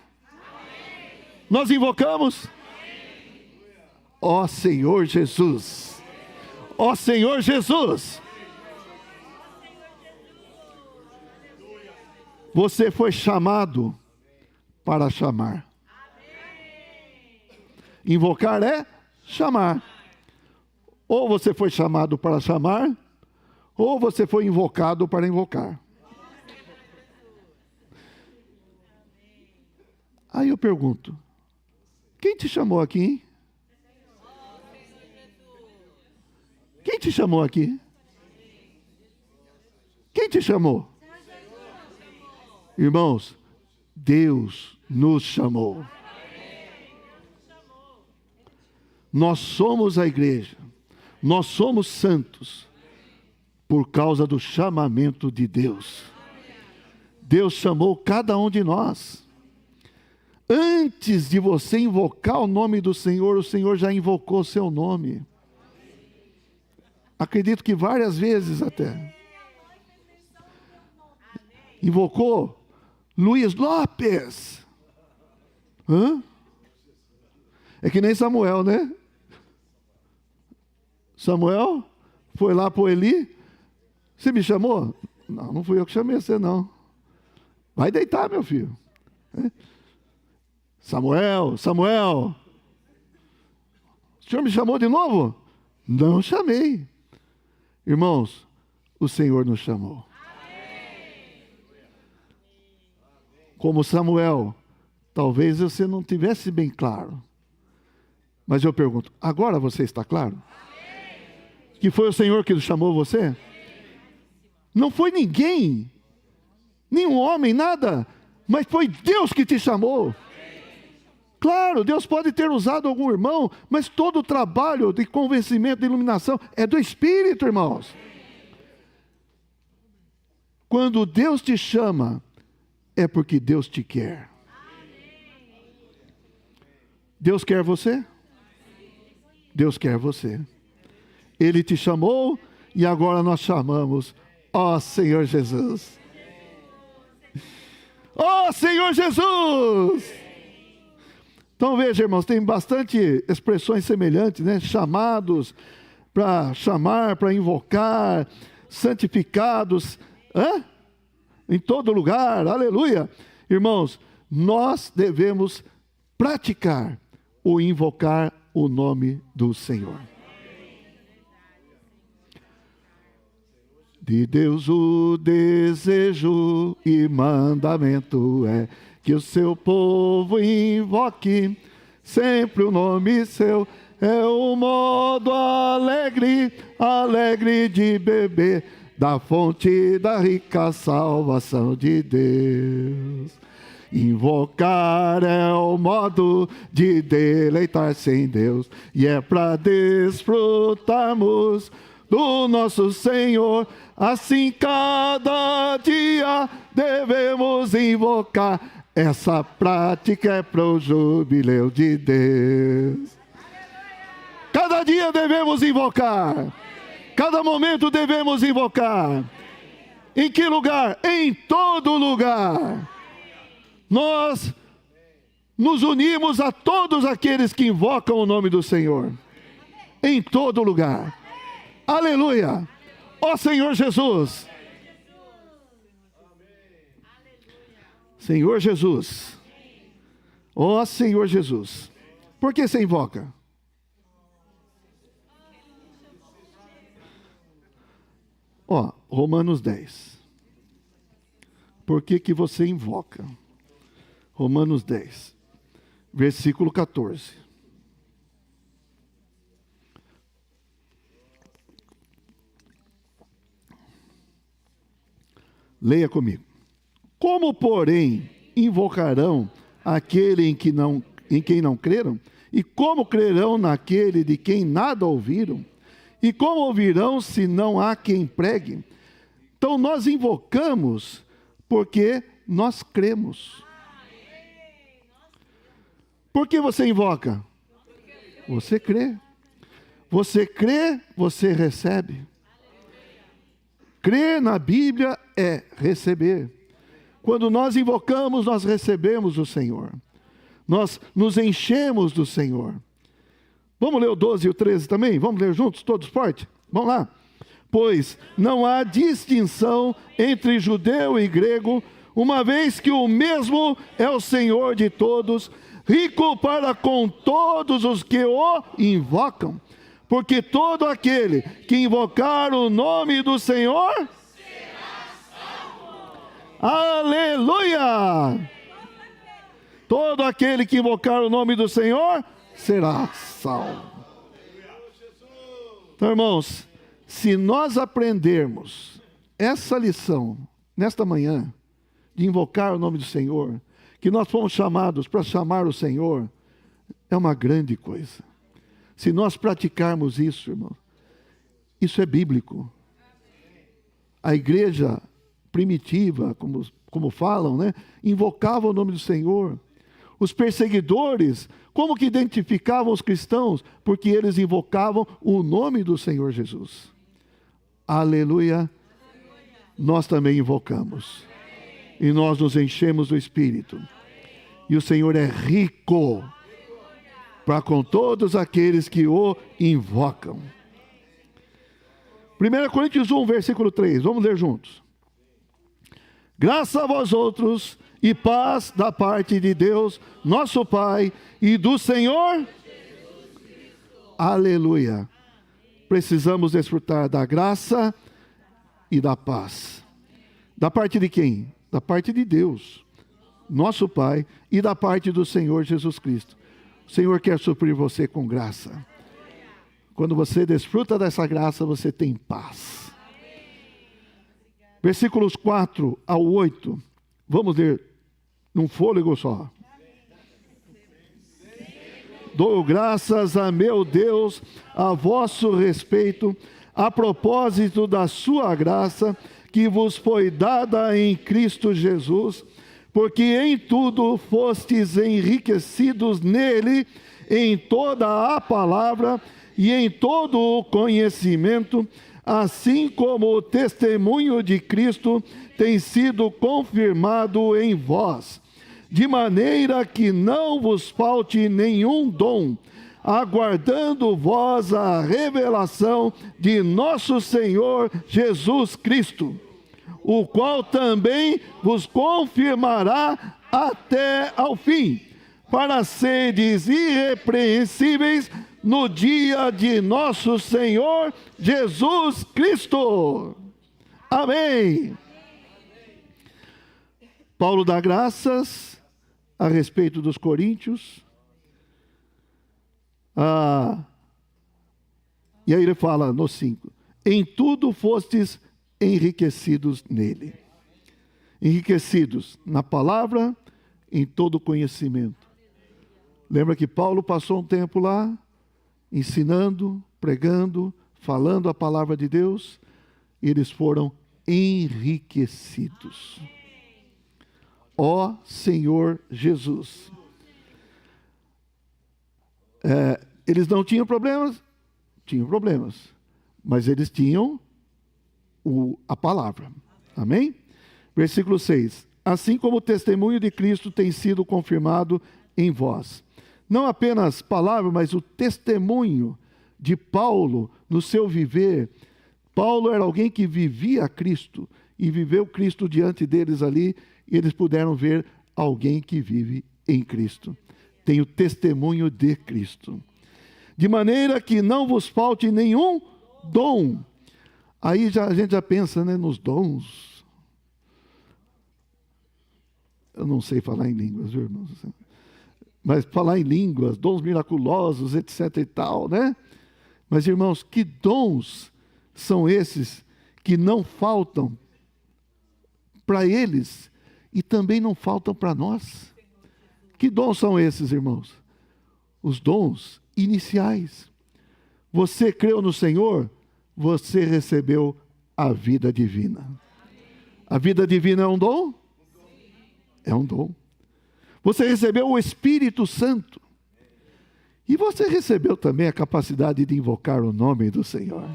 Nós invocamos? Ó Senhor Jesus! Ó Senhor Jesus! Você foi chamado para chamar. Invocar é chamar. Ou você foi chamado para chamar, ou você foi invocado para invocar. Aí eu pergunto, quem te chamou aqui, hein? Quem te chamou aqui? Quem te chamou? Irmãos, Deus nos chamou. Nós somos a igreja, nós somos santos, por causa do chamamento de Deus. Deus chamou cada um de nós. Antes de você invocar o nome do Senhor, o Senhor já invocou seu nome. Acredito que várias vezes até. Invocou Luiz Lopes. Hã? É que nem Samuel, né? Samuel foi lá para Eli. Você me chamou? Não, não fui eu que chamei você, não. Vai deitar, meu filho. Samuel, Samuel. O senhor me chamou de novo? Não chamei. Irmãos, o Senhor nos chamou. Como Samuel, talvez você não tivesse bem claro. Mas eu pergunto, agora você está claro? Que foi o Senhor que chamou você? Não foi ninguém, nenhum homem, nada, mas foi Deus que te chamou. Claro, Deus pode ter usado algum irmão, mas todo o trabalho de convencimento, de iluminação, é do Espírito, irmãos. Quando Deus te chama, é porque Deus te quer. Deus quer você? Deus quer você. Ele te chamou e agora nós chamamos, ó Senhor Jesus. Ó Senhor Jesus! Então veja, irmãos, tem bastante expressões semelhantes, né? Chamados para chamar, para invocar, santificados, em todo lugar, aleluia. Irmãos, nós devemos praticar o invocar o nome do Senhor. De Deus o desejo e mandamento é que o seu povo invoque sempre o nome seu é o modo alegre, alegre de beber da fonte da rica salvação de Deus. Invocar é o modo de deleitar-se em Deus, e é para desfrutarmos do nosso Senhor. Assim cada dia devemos invocar, essa prática é pro jubileu de Deus. Cada dia devemos invocar, cada momento devemos invocar. Em que lugar? Em todo lugar. Nós nos unimos a todos aqueles que invocam o nome do Senhor, em todo lugar. Aleluia! Ó Senhor Jesus! Senhor Jesus! Ó Senhor Jesus! Por que você invoca? Ó, Romanos 10. Por que você invoca? Romanos 10, versículo 14. Leia comigo. Como, porém, invocarão aquele em quem não creram? E como crerão naquele de quem nada ouviram? E como ouvirão se não há quem pregue? Então nós invocamos porque nós cremos. Por que você invoca? Você crê. Você crê, você recebe. Crer na Bíblia é receber. Quando nós invocamos, nós recebemos o Senhor. Nós nos enchemos do Senhor. Vamos ler o 12 e o 13 também? Vamos ler juntos, todos forte? Vamos lá. Pois não há distinção entre judeu e grego, uma vez que o mesmo é o Senhor de todos, rico para com todos os que o invocam. Porque todo aquele que invocar o nome do Senhor será salvo. Aleluia! Todo aquele que invocar o nome do Senhor será salvo. Então, irmãos, se nós aprendermos essa lição nesta manhã, de invocar o nome do Senhor, que nós fomos chamados para chamar o Senhor, é uma grande coisa. Se nós praticarmos isso, irmão, isso é bíblico. A igreja primitiva, como falam, né, invocava o nome do Senhor. Os perseguidores, como que identificavam os cristãos? Porque eles invocavam o nome do Senhor Jesus. Aleluia! Nós também invocamos. E nós nos enchemos do Espírito. E o Senhor é rico para com todos aqueles que o invocam. 1 Coríntios 1, versículo 3. Vamos ler juntos. Graça a vós outros e paz da parte de Deus, nosso Pai, e do Senhor. Aleluia. Precisamos desfrutar da graça e da paz. Da parte de quem? Da parte de Deus, nosso Pai, e da parte do Senhor Jesus Cristo. O Senhor quer suprir você com graça. Quando você desfruta dessa graça, você tem paz. Versículos 4 ao 8. Vamos ler num fôlego só. Dou graças a meu Deus a vosso respeito, a propósito da sua graça, que vos foi dada em Cristo Jesus, porque em tudo fostes enriquecidos nele, em toda a palavra e em todo o conhecimento, assim como o testemunho de Cristo tem sido confirmado em vós, de maneira que não vos falte nenhum dom, aguardando vós a revelação de nosso Senhor Jesus Cristo, o qual também vos confirmará até ao fim, para seres irrepreensíveis no dia de nosso Senhor Jesus Cristo. Amém. Paulo dá graças a respeito dos coríntios, E aí ele fala no 5: em tudo fostes enriquecidos nele. Enriquecidos na palavra, em todo conhecimento. Lembra que Paulo passou um tempo lá, ensinando, pregando, falando a palavra de Deus, e eles foram enriquecidos. Ó Senhor Jesus. Eles não tinham problemas? Tinham problemas. Mas eles tinham a palavra. Amém? Versículo 6. Assim como o testemunho de Cristo tem sido confirmado em vós. Não apenas palavra, mas o testemunho de Paulo no seu viver. Paulo era alguém que vivia Cristo e viveu Cristo diante deles ali, e eles puderam ver alguém que vive em Cristo. Tem o testemunho de Cristo. De maneira que não vos falte nenhum dom. Aí a gente já pensa, né, nos dons. Eu não sei falar em línguas, viu, irmãos? Mas falar em línguas, dons miraculosos, etc e tal, né? Mas, irmãos, que dons são esses que não faltam para eles e também não faltam para nós? Que dons são esses, irmãos? Os dons iniciais. Você creu no Senhor, você recebeu a vida divina. A vida divina é um dom? É um dom. Você recebeu o Espírito Santo. E você recebeu também a capacidade de invocar o nome do Senhor.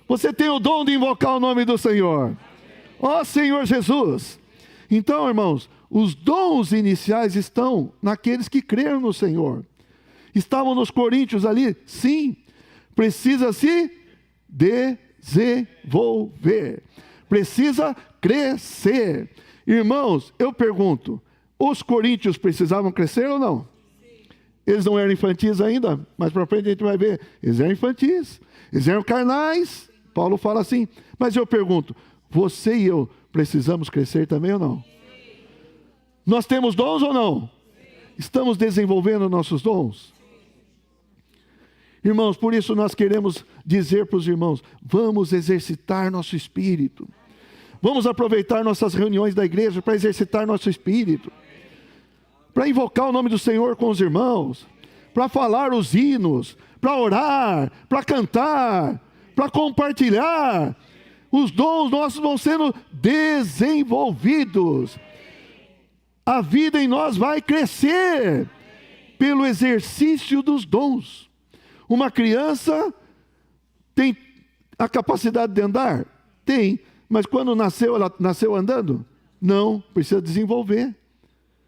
Você tem o dom de invocar o nome do Senhor. Ó Senhor Jesus. Então, irmãos, os dons iniciais estão naqueles que creram no Senhor. Estavam nos coríntios ali? Sim. Precisa se desenvolver. Precisa crescer. Irmãos, eu pergunto, os coríntios precisavam crescer ou não? Eles não eram infantis ainda? Mas para frente a gente vai ver. Eles eram infantis. Eles eram carnais. Paulo fala assim. Mas eu pergunto, você e eu precisamos crescer também ou não? Nós temos dons ou não? Estamos desenvolvendo nossos dons? Irmãos, por isso nós queremos dizer para os irmãos, vamos exercitar nosso espírito. Vamos aproveitar nossas reuniões da igreja para exercitar nosso espírito. Para invocar o nome do Senhor com os irmãos. Para falar os hinos. Para orar. Para cantar. Para compartilhar. Os dons nossos vão sendo desenvolvidos. A vida em nós vai crescer pelo exercício dos dons. Uma criança tem a capacidade de andar? Tem. Mas quando nasceu, ela nasceu andando? Não, precisa desenvolver.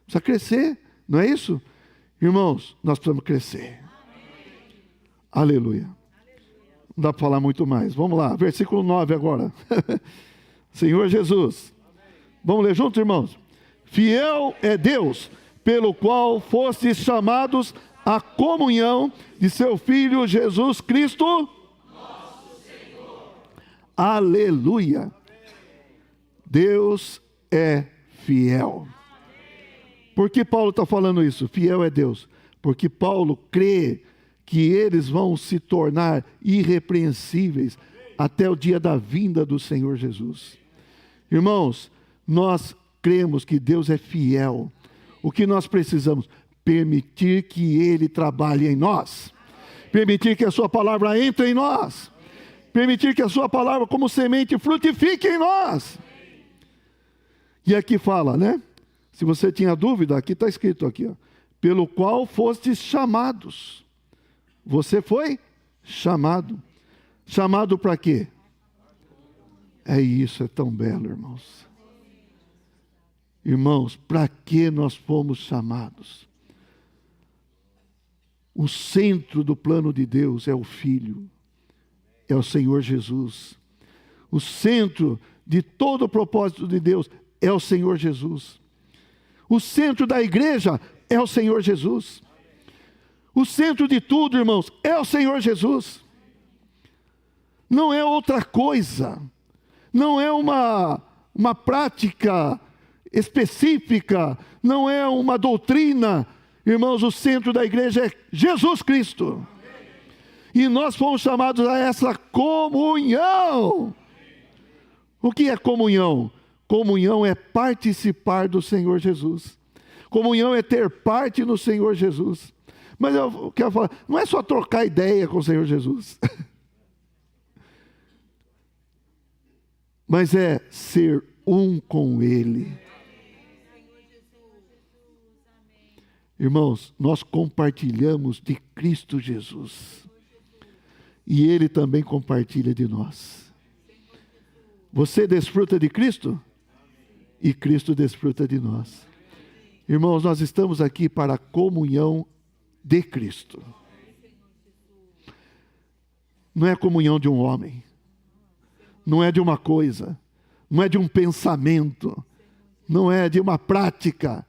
Precisa crescer, não é isso? Irmãos, nós precisamos crescer. Aleluia. Não dá para falar muito mais. Vamos lá, versículo 9 agora. Senhor Jesus. Vamos ler juntos, irmãos? Fiel é Deus, pelo qual fostes chamados à comunhão de seu Filho Jesus Cristo, nosso Senhor. Aleluia. Deus é fiel. Por que Paulo está falando isso? Fiel é Deus. Porque Paulo crê que eles vão se tornar irrepreensíveis até o dia da vinda do Senhor Jesus. Irmãos, nós cremos que Deus é fiel. O que nós precisamos? Permitir que Ele trabalhe em nós. Permitir que a sua palavra entre em nós. Permitir que a sua palavra como semente frutifique em nós. E aqui fala, né? Se você tinha dúvida, aqui está escrito aqui, ó, pelo qual fostes chamados. Você foi chamado. Chamado para quê? É isso, é tão belo, irmãos. Irmãos, para que nós fomos chamados? O centro do plano de Deus é o Filho, é o Senhor Jesus. O centro de todo o propósito de Deus é o Senhor Jesus. O centro da igreja é o Senhor Jesus. O centro de tudo, irmãos, é o Senhor Jesus. Não é outra coisa. Não é uma prática específica. Não é uma doutrina. Irmãos, o centro da igreja é Jesus Cristo. E nós fomos chamados a essa comunhão. O que é comunhão? Comunhão é participar do Senhor Jesus. Comunhão é ter parte no Senhor Jesus. Mas eu quero falar, não é só trocar ideia com o Senhor Jesus. Mas é ser um com Ele. Irmãos, nós compartilhamos de Cristo Jesus. E Ele também compartilha de nós. Você desfruta de Cristo? E Cristo desfruta de nós. Irmãos, nós estamos aqui para a comunhão de Cristo. Não é a comunhão de um homem. Não é de uma coisa. Não é de um pensamento. Não é de uma prática.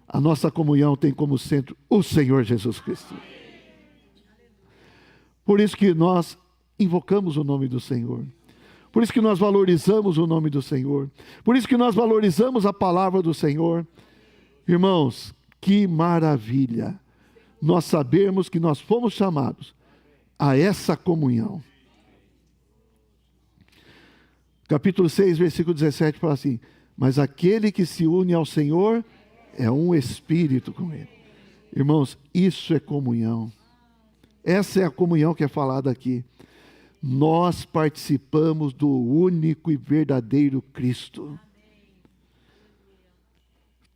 A nossa comunhão tem como centro o Senhor Jesus Cristo. Por isso que nós invocamos o nome do Senhor. Por isso que nós valorizamos o nome do Senhor. Por isso que nós valorizamos a palavra do Senhor. Irmãos, que maravilha nós sabermos que nós fomos chamados a essa comunhão. Capítulo 6, versículo 17 fala assim: mas aquele que se une ao Senhor é um espírito com Ele. Irmãos, isso é comunhão. Essa é a comunhão que é falada aqui. Nós participamos do único e verdadeiro Cristo.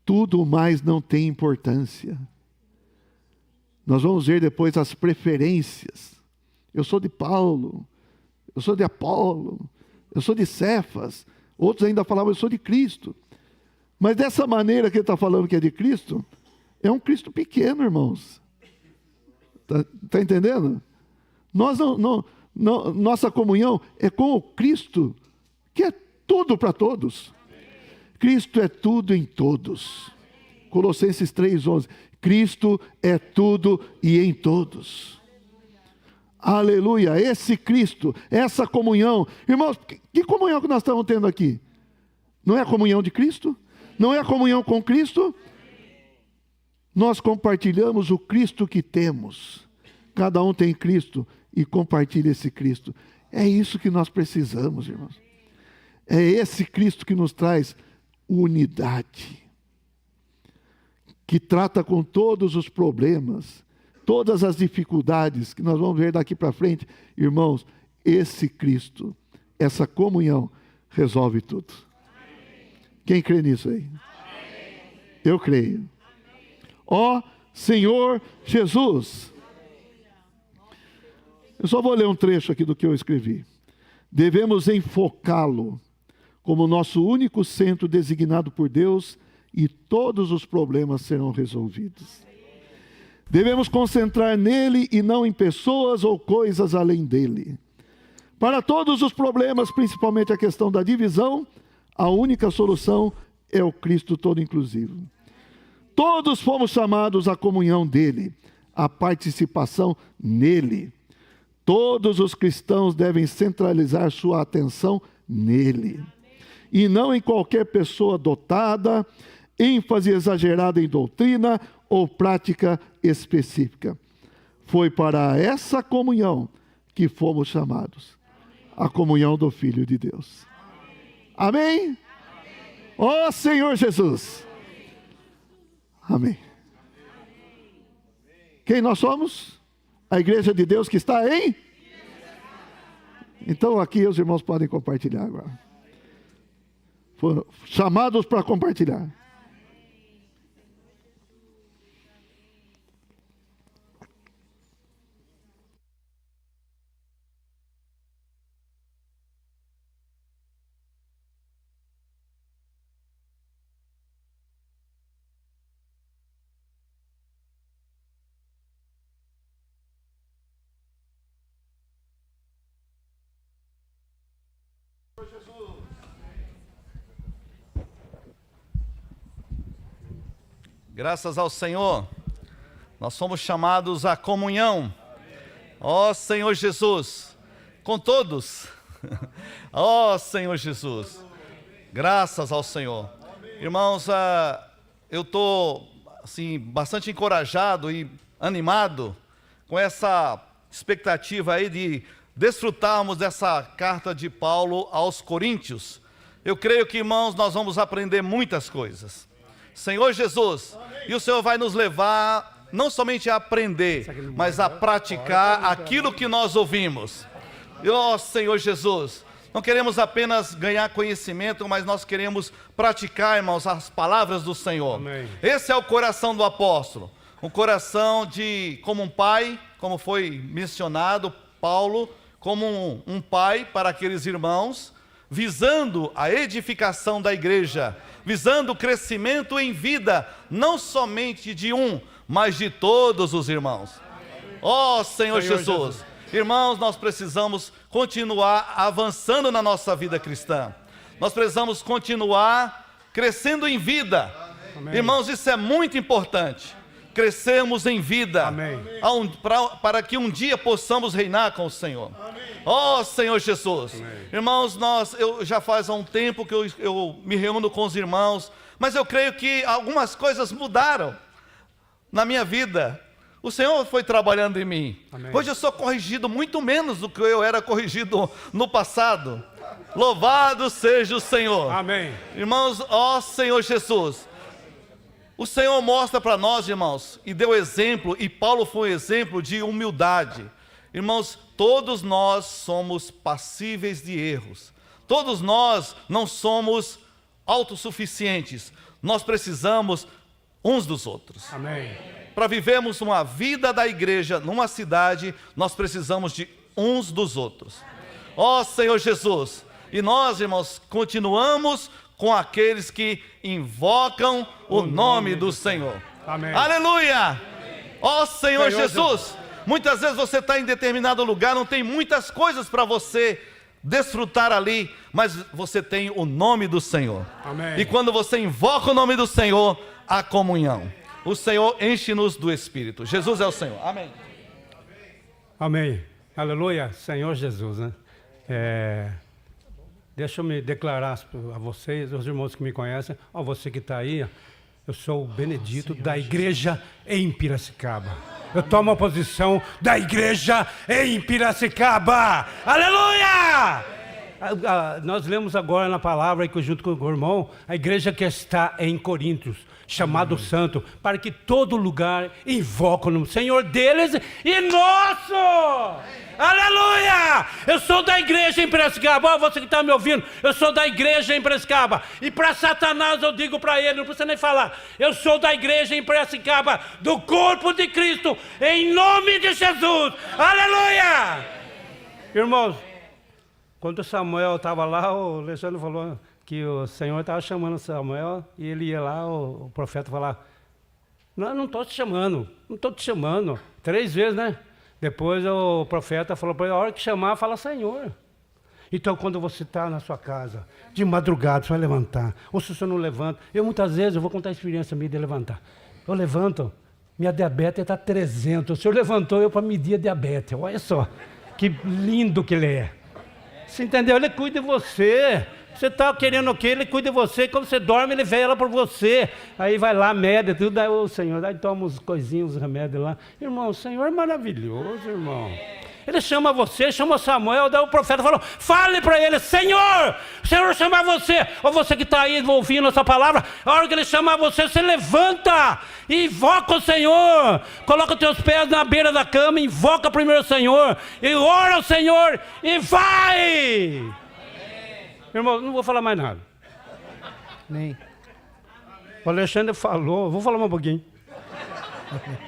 Tudo mais não tem importância. Nós vamos ver depois as preferências. Eu sou de Paulo, eu sou de Apolo, eu sou de Cefas. Outros ainda falavam, eu sou de Cristo. Mas dessa maneira que ele está falando que é de Cristo, é um Cristo pequeno, irmãos. Está entendendo? Nossa comunhão é com o Cristo, que é tudo para todos. Cristo é tudo em todos. Colossenses 3:11. Cristo é tudo e em todos. Aleluia, esse Cristo, essa comunhão. Irmãos, que comunhão que nós estamos tendo aqui? Não é a comunhão de Cristo? Não é a comunhão com Cristo? Nós compartilhamos o Cristo que temos. Cada um tem Cristo e compartilha esse Cristo. É isso que nós precisamos, irmãos. É esse Cristo que nos traz unidade, que trata com todos os problemas, todas as dificuldades que nós vamos ver daqui para frente. Irmãos, esse Cristo, essa comunhão resolve tudo. Quem crê nisso aí? Eu creio. Ó Senhor Jesus. Eu só vou ler um trecho aqui do que eu escrevi. Devemos enfocá-lo como nosso único centro designado por Deus e todos os problemas serão resolvidos. Devemos concentrar nele e não em pessoas ou coisas além dele. Para todos os problemas, principalmente a questão da divisão, a única solução é o Cristo todo inclusivo. Todos fomos chamados à comunhão dele, à participação nele. Todos os cristãos devem centralizar sua atenção nele. E não em qualquer pessoa dotada, ênfase exagerada em doutrina ou prática específica. Foi para essa comunhão que fomos chamados. A comunhão do Filho de Deus. Amém? Ó Senhor Jesus. Amém. Quem nós somos? A igreja de Deus que está em? Então aqui os irmãos podem compartilhar agora. Foram chamados para compartilhar. Graças ao Senhor, nós somos chamados à comunhão. Ó Senhor Jesus, com todos. Ó Senhor Jesus, graças ao Senhor. Irmãos, eu estou assim, bastante encorajado e animado com essa expectativa aí de desfrutarmos dessa carta de Paulo aos Coríntios. Eu creio que, irmãos, nós vamos aprender muitas coisas. Senhor Jesus, e o Senhor vai nos levar não somente a aprender, mas a praticar aquilo que nós ouvimos. Ó Senhor Jesus, não queremos apenas ganhar conhecimento, mas nós queremos praticar, irmãos, as palavras do Senhor. Amém. Esse é o coração do apóstolo, um coração de, como um pai, como foi mencionado, Paulo, como um pai para aqueles irmãos, visando a edificação da igreja, visando o crescimento em vida, não somente de um, mas de todos os irmãos. Ó Senhor Jesus, irmãos, nós precisamos continuar avançando na nossa vida cristã. Nós precisamos continuar crescendo em vida. Amém. Irmãos, isso é muito importante. Crescermos em vida. Amém. Para que um dia possamos reinar com o Senhor. Ó Senhor Jesus. Amém. Irmãos, eu já faz um tempo que eu me reúno com os irmãos, mas eu creio que algumas coisas mudaram na minha vida. O Senhor foi trabalhando em mim. Amém. Hoje eu sou corrigido muito menos do que eu era corrigido no passado. Louvado seja o Senhor. Amém. Irmãos, ó Senhor Jesus, o Senhor mostra para nós, irmãos, e deu exemplo, e Paulo foi um exemplo de humildade. Irmãos, todos nós somos passíveis de erros. Todos nós não somos autossuficientes. Nós precisamos uns dos outros. Amém. Para vivermos uma vida da igreja numa cidade, nós precisamos de uns dos outros. Ó Senhor Jesus, e nós, irmãos, continuamos com aqueles que invocam o nome do Senhor. Amém. Aleluia! Ó Senhor Senhor Jesus, muitas vezes você está em determinado lugar, não tem muitas coisas para você desfrutar ali, mas você tem o nome do Senhor. Amém. E quando você invoca o nome do Senhor, há comunhão. O Senhor enche-nos do Espírito. Jesus é o Senhor. Amém. Amém. Aleluia. Senhor Jesus, né? Deixa eu me declarar a vocês, os irmãos que me conhecem, a você que está aí, eu sou o Benedito da igreja em Piracicaba. Eu tomo a posição da igreja em Piracicaba. Aleluia! Nós lemos agora na palavra, junto com o irmão, a igreja que está em Coríntios, chamado Santo, para que todo lugar invoque o nome do Senhor deles e nosso. Aleluia! Eu sou da igreja em Piracicaba. Ó, você que está me ouvindo, eu sou da igreja em Piracicaba. E para Satanás eu digo para ele, não precisa nem falar, eu sou da igreja em Piracicaba, do corpo de Cristo, em nome de Jesus. Aleluia! Irmãos, quando Samuel estava lá, o Alexandre falou que o Senhor estava chamando Samuel, e ele ia lá, o profeta falar, não estou te chamando, não estou te chamando. 3 vezes, né? Depois o profeta falou para ele, a hora que chamar, fala Senhor. Então quando você está na sua casa, de madrugada, você vai levantar, ou se você não levanta, muitas vezes, eu vou contar a experiência minha de levantar. Eu levanto, minha diabetes está 300, o Senhor levantou eu para medir a diabetes, olha só, que lindo que Ele é. Você entendeu? Ele cuida de você. Você está querendo o quê? Ele cuida de você. Quando você dorme, Ele vela por você. Aí vai lá, mede tudo. Aí o Senhor, aí toma uns coisinhos, uns remédios lá. Irmão, o Senhor é maravilhoso, irmão. Ele chama você, chama Samuel, daí o profeta falou, fale para ele, Senhor, o Senhor chama você. Ou você que está aí ouvindo essa palavra, a hora que Ele chamar você, você levanta e invoca o Senhor. Coloca os teus pés na beira da cama, invoca primeiro o Senhor, e ora ao Senhor, e vai. Irmão, não vou falar mais nada. Nem. O Alexandre falou, vou falar mais um pouquinho.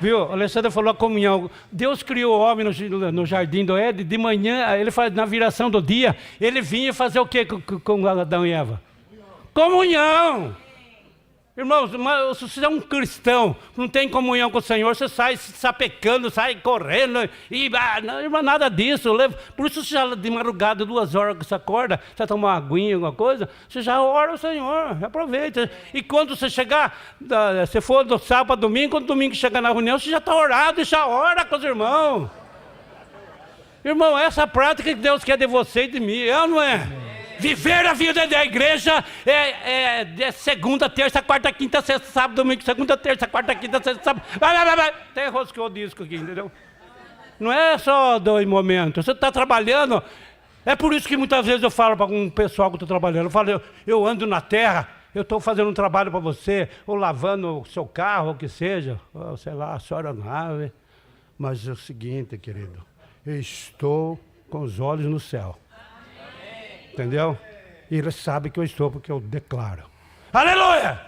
Viu? O Alexandre falou a comunhão. Deus criou o homem no jardim do Éden. De manhã, ele faz, na viração do dia, ele vinha fazer o que com Adão e Eva? Comunhão. Irmãos, mas se você é um cristão, não tem comunhão com o Senhor, você sai sapecando, sai correndo, e não, nada disso. Por isso, você já de madrugada, 2 horas que você acorda, você toma uma aguinha, alguma coisa, você já ora ao Senhor, aproveita. E quando você chegar, se for do sábado para domingo, quando domingo chegar na reunião, você já está orado e já ora com os irmãos. Irmão, essa prática que Deus quer de você e de mim, é ou não é? Viver a vida da igreja é segunda, terça, quarta, quinta, sexta, sábado, domingo, segunda, terça, quarta, quinta, sexta, sábado. Vai. Tem rosqueou o disco aqui, entendeu? Não é só 2 momentos. Você está trabalhando. É por isso que muitas vezes eu falo para um pessoal que eu estou trabalhando. Eu falo, eu ando na terra, eu estou fazendo um trabalho para você, ou lavando o seu carro, ou o que seja, ou, sei lá, a sua aeronave. Mas é o seguinte, querido, eu estou com os olhos no céu. Entendeu? E ele sabe que eu estou, porque eu declaro. Aleluia!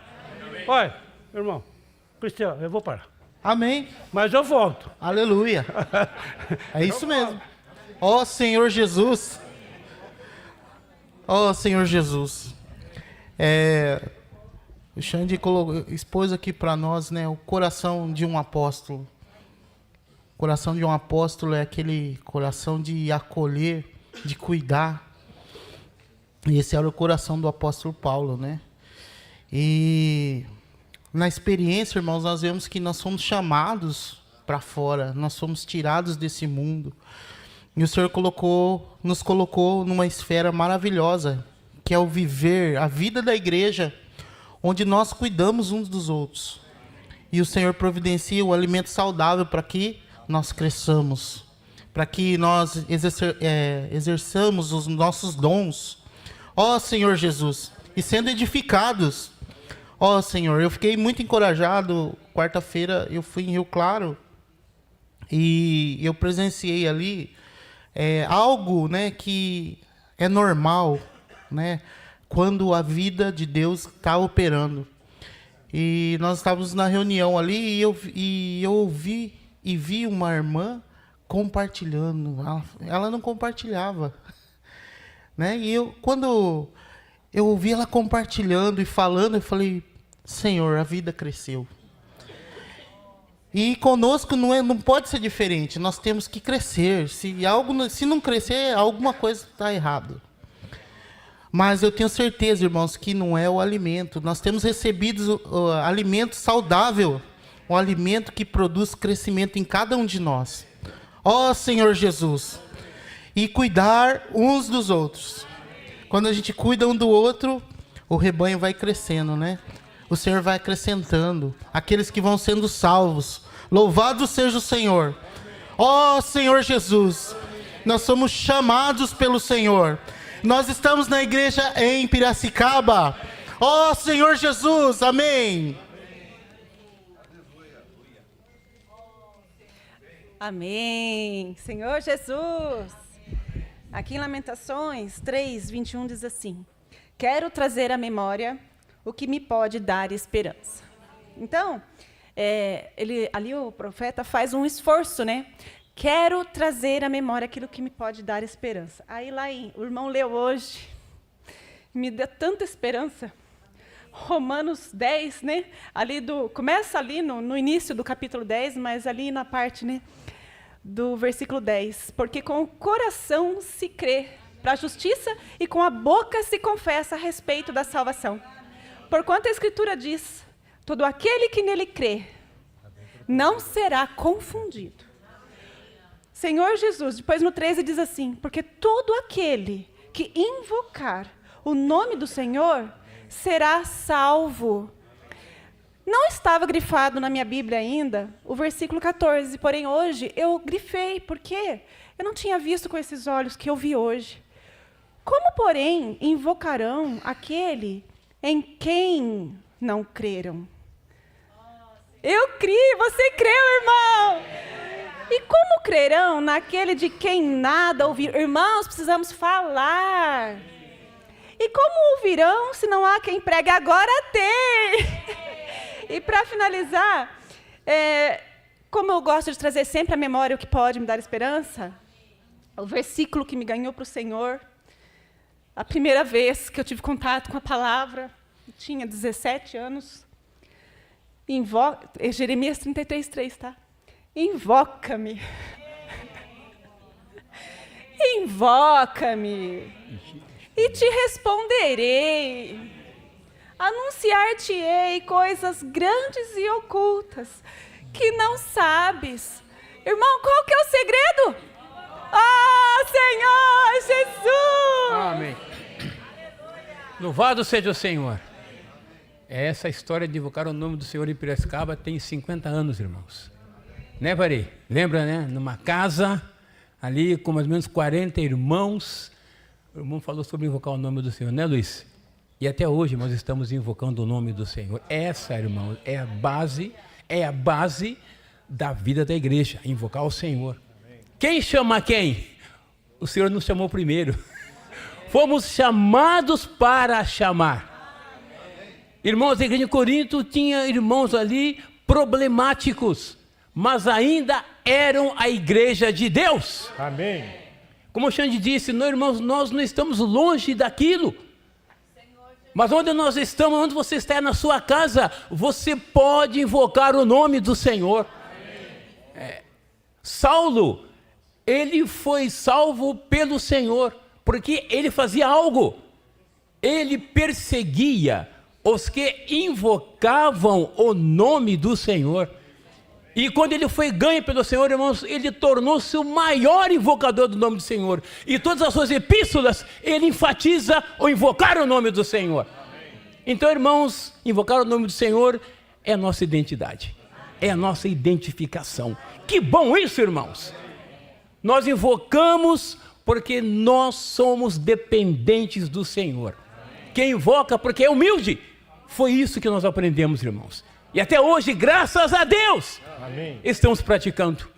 Olha, irmão, Cristiano, eu vou parar. Amém. Mas eu volto. Aleluia. É isso mesmo. Ó Senhor Jesus. Ó Senhor Jesus. O Xande expôs aqui para nós, né, o coração de um apóstolo. O coração de um apóstolo é aquele coração de acolher, de cuidar. E esse era o coração do apóstolo Paulo, né? E na experiência, irmãos, nós vemos que nós somos chamados para fora, nós somos tirados desse mundo. E o Senhor nos colocou numa esfera maravilhosa, que é o viver, a vida da igreja, onde nós cuidamos uns dos outros. E o Senhor providencia o alimento saudável para que nós cresçamos, para que nós exerçamos os nossos dons. Ó Senhor Jesus, e sendo edificados. Ó Senhor, eu fiquei muito encorajado. Quarta-feira eu fui em Rio Claro e eu presenciei ali algo, né, que é normal, né, quando a vida de Deus está operando. E nós estávamos na reunião ali e eu ouvi e vi uma irmã compartilhando. Ela não compartilhava. Né? E quando eu ouvi ela compartilhando e falando, eu falei, Senhor, a vida cresceu. E conosco não pode ser diferente, nós temos que crescer. Se não crescer, alguma coisa está errada. Mas eu tenho certeza, irmãos, que não é o alimento. Nós temos recebido alimento saudável, um alimento que produz crescimento em cada um de nós. Ó Senhor Jesus! E cuidar uns dos outros. Quando a gente cuida um do outro, o rebanho vai crescendo, né? O Senhor vai acrescentando aqueles que vão sendo salvos. Louvado seja o Senhor. Ó Senhor Jesus, nós somos chamados pelo Senhor. Nós estamos na igreja em Piracicaba. Ó Senhor Jesus, amém. Amém. Senhor Jesus. Aqui em Lamentações 3:21 diz assim: quero trazer à memória o que me pode dar esperança. Então, ali o profeta faz um esforço, né? Quero trazer à memória aquilo que me pode dar esperança. Aí o irmão leu hoje, me deu tanta esperança. Romanos 10, né? Começa ali no início do capítulo 10, mas ali na parte, né, do versículo 10. Porque com o coração se crê para a justiça e com a boca se confessa a respeito da salvação. Porquanto a Escritura diz, todo aquele que nele crê não será confundido. Senhor Jesus, depois no 13 diz assim, porque todo aquele que invocar o nome do Senhor será salvo. Não estava grifado na minha Bíblia ainda o versículo 14, porém hoje eu grifei, porque eu não tinha visto com esses olhos que eu vi hoje. Como, porém, invocarão aquele em quem não creram? Eu criei, você creu, irmão! E como crerão naquele de quem nada ouviram? Irmãos, precisamos falar. E como ouvirão se não há quem pregue? Agora tem! E para finalizar, como eu gosto de trazer sempre à memória o que pode me dar esperança, o versículo que me ganhou para o Senhor, a primeira vez que eu tive contato com a palavra, eu tinha 17 anos, Jeremias 33:3, tá? Invoca-me. Invoca-me. E te responderei. Anunciar-te-ei coisas grandes e ocultas que não sabes. Irmão, qual que é o segredo? Oh, Senhor Jesus! Amém. Louvado seja o Senhor. Essa história de invocar o nome do Senhor em Piracicaba tem 50 anos, irmãos. Né, Vari? Lembra, né? Numa casa, ali com mais ou menos 40 irmãos. O irmão falou sobre invocar o nome do Senhor, né, Luiz? E até hoje nós estamos invocando o nome do Senhor. Essa, irmãos, é a base da vida da igreja, invocar o Senhor. Quem chama quem? O Senhor nos chamou primeiro. Fomos chamados para chamar. Irmãos, a igreja de Corinto tinha irmãos ali problemáticos, mas ainda eram a igreja de Deus. Amém. Como o Xande disse, não, irmãos, nós não estamos longe daquilo. Mas onde nós estamos, onde você está na sua casa, você pode invocar o nome do Senhor. Saulo, ele foi salvo pelo Senhor, porque ele fazia algo. Ele perseguia os que invocavam o nome do Senhor. E quando ele foi ganho pelo Senhor, irmãos, ele tornou-se o maior invocador do nome do Senhor. E todas as suas epístolas, ele enfatiza o invocar o nome do Senhor. Então, irmãos, invocar o nome do Senhor é a nossa identidade, é a nossa identificação. Que bom isso, irmãos! Nós invocamos porque nós somos dependentes do Senhor. Quem invoca porque é humilde. Foi isso que nós aprendemos, irmãos. E até hoje, graças a Deus, amém, estamos praticando.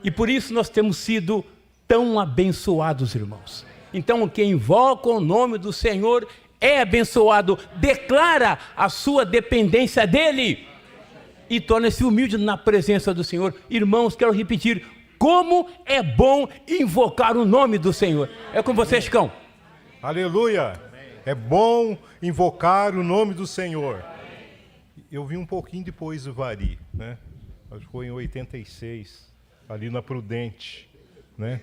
E por isso nós temos sido tão abençoados, irmãos. Então, quem invoca o nome do Senhor é abençoado, declara a sua dependência dEle e torna-se humilde na presença do Senhor. Irmãos, quero repetir, como é bom invocar o nome do Senhor. É com você, Chicão. Aleluia! É bom invocar o nome do Senhor. Eu vi um pouquinho depois do Vari, né? Acho que foi em 86, ali na Prudente, né?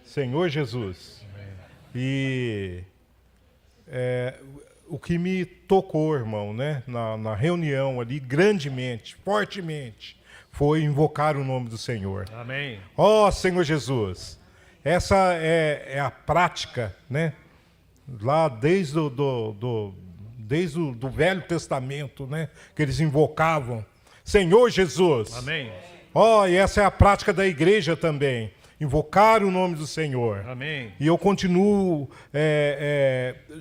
Senhor Jesus. E o que me tocou, irmão, né? Na reunião ali, grandemente, fortemente, foi invocar o nome do Senhor. Amém. Ó Senhor Jesus. Essa é a prática, né? Lá desde o Velho Testamento, né? Que eles invocavam. Senhor Jesus. Amém. Ó, e essa é a prática da igreja também. Invocar o nome do Senhor. Amém. E eu continuo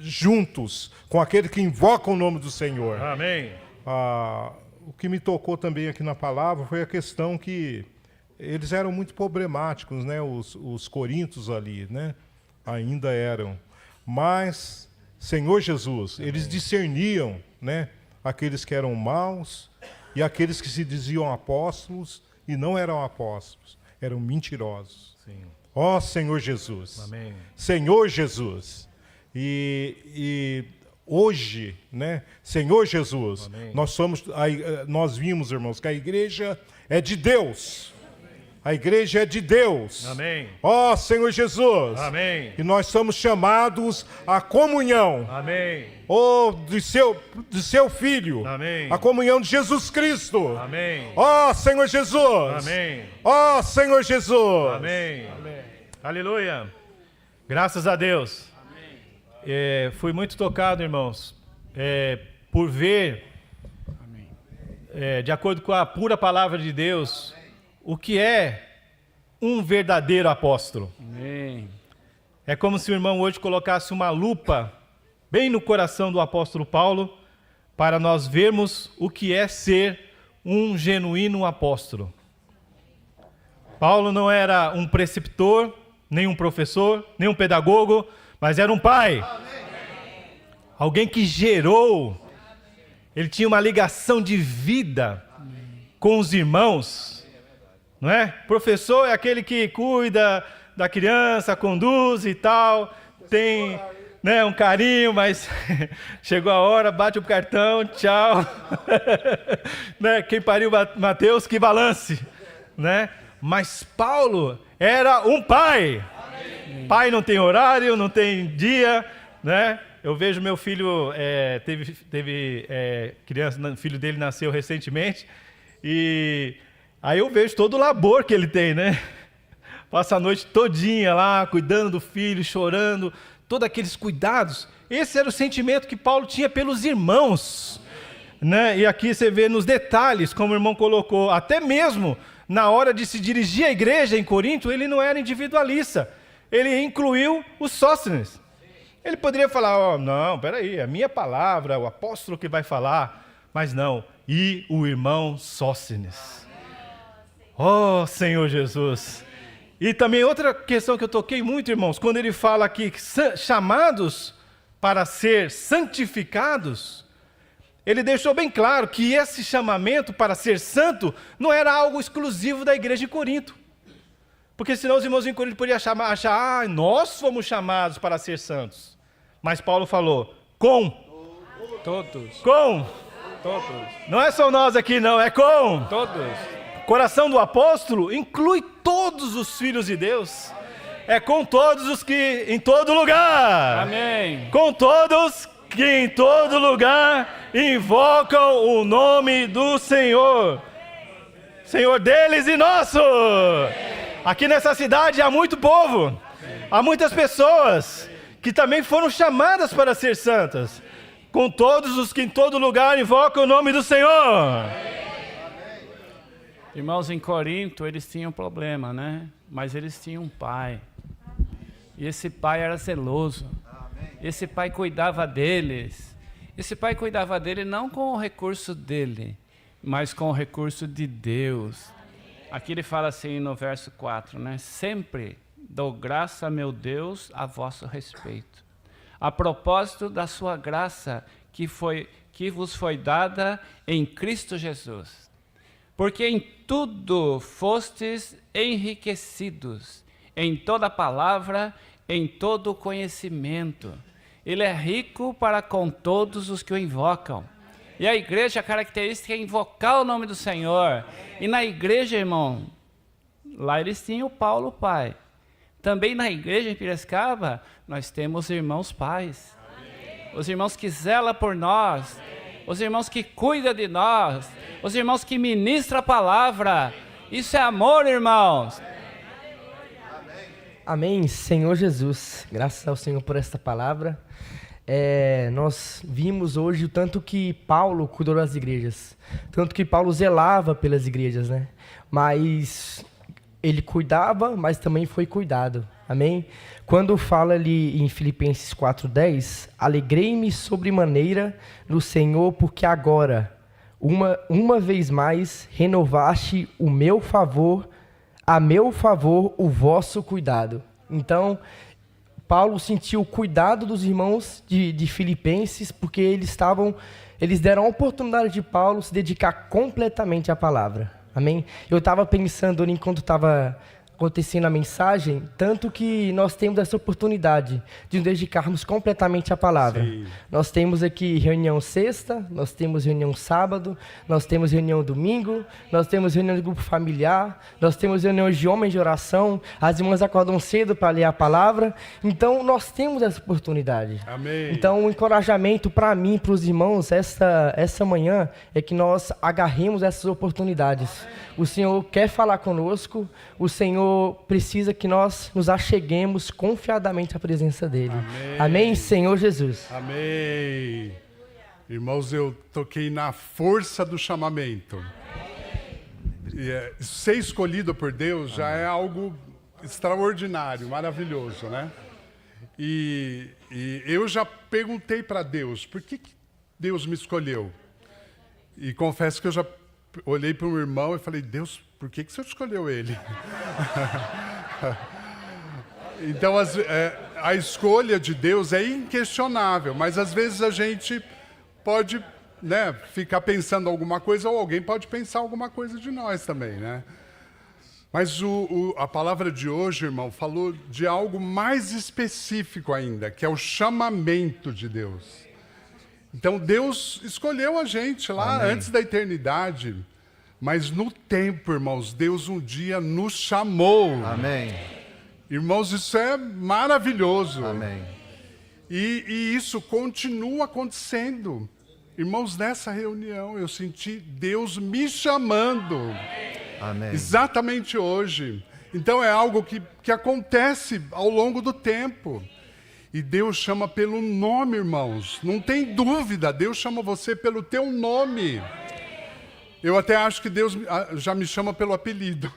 juntos com aquele que invoca o nome do Senhor. Amém. O que me tocou também aqui na palavra foi a questão que eles eram muito problemáticos, né? Os coríntios ali, né? Ainda eram. Mas, Senhor Jesus, amém, eles discerniam, né? Aqueles que eram maus e aqueles que se diziam apóstolos e não eram apóstolos, eram mentirosos. Ó Senhor Jesus. Amém. Senhor Jesus. E hoje, né? Senhor Jesus, amém, nós vimos, irmãos, que a igreja é de Deus. A igreja é de Deus. Amém. Ó Senhor Jesus. Amém. E nós somos chamados à comunhão. Amém. Do seu Filho. Amém. A comunhão de Jesus Cristo. Amém. Ó Senhor Jesus. Amém. Ó Senhor Jesus. Amém. Amém. Aleluia. Graças a Deus. Amém. Fui muito tocado, irmãos, por ver, de acordo com a pura palavra de Deus, o que é um verdadeiro apóstolo. Amém. É como se o irmão hoje colocasse uma lupa bem no coração do apóstolo Paulo, para nós vermos o que é ser um genuíno apóstolo. Paulo não era um preceptor, nem um professor, nem um pedagogo, mas era um pai. Alguém que gerou. Ele tinha uma ligação de vida com os irmãos. Não é? Professor é aquele que cuida da criança, conduz e tal, tem, né, um carinho, mas chegou a hora, bate o cartão, tchau. Né? Quem pariu Mateus, que balance. Né? Mas Paulo era um pai. Amém. Pai não tem horário, não tem dia, né? Eu vejo meu filho, teve criança, o filho dele nasceu recentemente, e aí eu vejo todo o labor que ele tem, né? Passa a noite todinha lá, cuidando do filho, chorando, todos aqueles cuidados. Esse era o sentimento que Paulo tinha pelos irmãos, né? E aqui você vê nos detalhes, como o irmão colocou, até mesmo na hora de se dirigir à igreja em Corinto, ele não era individualista. Ele incluiu os Sóstenes. Ele poderia falar, não, peraí, é a minha palavra, o apóstolo que vai falar. Mas não, e o irmão Sóstenes. Oh, Senhor Jesus. E também outra questão que eu toquei muito, irmãos, quando ele fala aqui, chamados para ser santificados, ele deixou bem claro que esse chamamento para ser santo não era algo exclusivo da igreja de Corinto. Porque senão os irmãos em Corinto podiam achar, nós fomos chamados para ser santos. Mas Paulo falou, Todos. com. Não é só nós aqui não, é com. Todos. O coração do apóstolo inclui todos os filhos de Deus. É com todos os que em todo lugar. Amém. Com todos que em todo lugar invocam o nome do Senhor. Senhor deles e nosso. Aqui nessa cidade há muito povo, há muitas pessoas que também foram chamadas para ser santas, com todos os que em todo lugar invocam o nome do Senhor. Irmãos, em Corinto eles tinham um problema, né? Mas eles tinham um pai. E esse pai era zeloso. Esse pai cuidava deles. Esse pai cuidava dele não com o recurso dele, mas com o recurso de Deus. Aqui ele fala assim no verso 4, né? Sempre dou graça, meu Deus, a vosso respeito, a propósito da sua graça que vos foi dada em Cristo Jesus. Porque em tudo fostes enriquecidos, em toda palavra, em todo conhecimento. Ele é rico para com todos os que o invocam. E a igreja, a característica é invocar o nome do Senhor. E na igreja, irmão, lá eles tinham o Paulo pai. Também na igreja em Piracicaba, nós temos irmãos pais. Os irmãos que zelam por nós. Os irmãos que cuidam de nós. Os irmãos que ministram a palavra. Isso é amor, irmãos. Amém, Senhor Jesus. Graças ao Senhor por esta palavra. Nós vimos hoje o tanto que Paulo cuidou das igrejas, tanto que Paulo zelava pelas igrejas, né? Mas ele cuidava, mas também foi cuidado, amém? Quando fala ali em Filipenses 4:10, alegrei-me sobremaneira no Senhor, porque agora, uma vez mais, renovaste a meu favor, o vosso cuidado. Então, Paulo sentiu o cuidado dos irmãos de Filipenses, porque eles deram a oportunidade de Paulo se dedicar completamente à palavra. Amém? Eu estava pensando enquanto estava acontecendo a mensagem, tanto que nós temos essa oportunidade de nos dedicarmos completamente à palavra. Sim. Nós temos aqui reunião sexta, nós temos reunião sábado, nós temos reunião domingo, nós temos reunião de grupo familiar, nós temos reuniões de homens de oração, as irmãs acordam cedo para ler a palavra, então nós temos essa oportunidade. Amém. Então o encorajamento para mim, para os irmãos, essa manhã, é que nós agarremos essas oportunidades. O Senhor quer falar conosco, o Senhor precisa que nós nos acheguemos confiadamente à presença dEle. Amém. Amém, Senhor Jesus. Amém. Irmãos, eu toquei na força do chamamento. Ser escolhido por Deus já é algo extraordinário, maravilhoso, né? E eu já perguntei para Deus, por que Deus me escolheu? E confesso que eu já olhei para um irmão e falei, Deus, por que você escolheu ele? Então, a escolha de Deus é inquestionável, mas às vezes a gente pode, né, ficar pensando alguma coisa, ou alguém pode pensar alguma coisa de nós também, né? Mas a palavra de hoje, irmão, falou de algo mais específico ainda, que é o chamamento de Deus. Então, Deus escolheu a gente lá. Amém. Antes da eternidade, mas no tempo, irmãos, Deus um dia nos chamou. Amém. Irmãos, isso é maravilhoso. Amém. E isso continua acontecendo. Irmãos, nessa reunião eu senti Deus me chamando. Amém. Exatamente hoje. Então é algo que acontece ao longo do tempo. E Deus chama pelo nome, irmãos. Não tem dúvida, Deus chama você pelo teu nome. Eu até acho que Deus já me chama pelo apelido.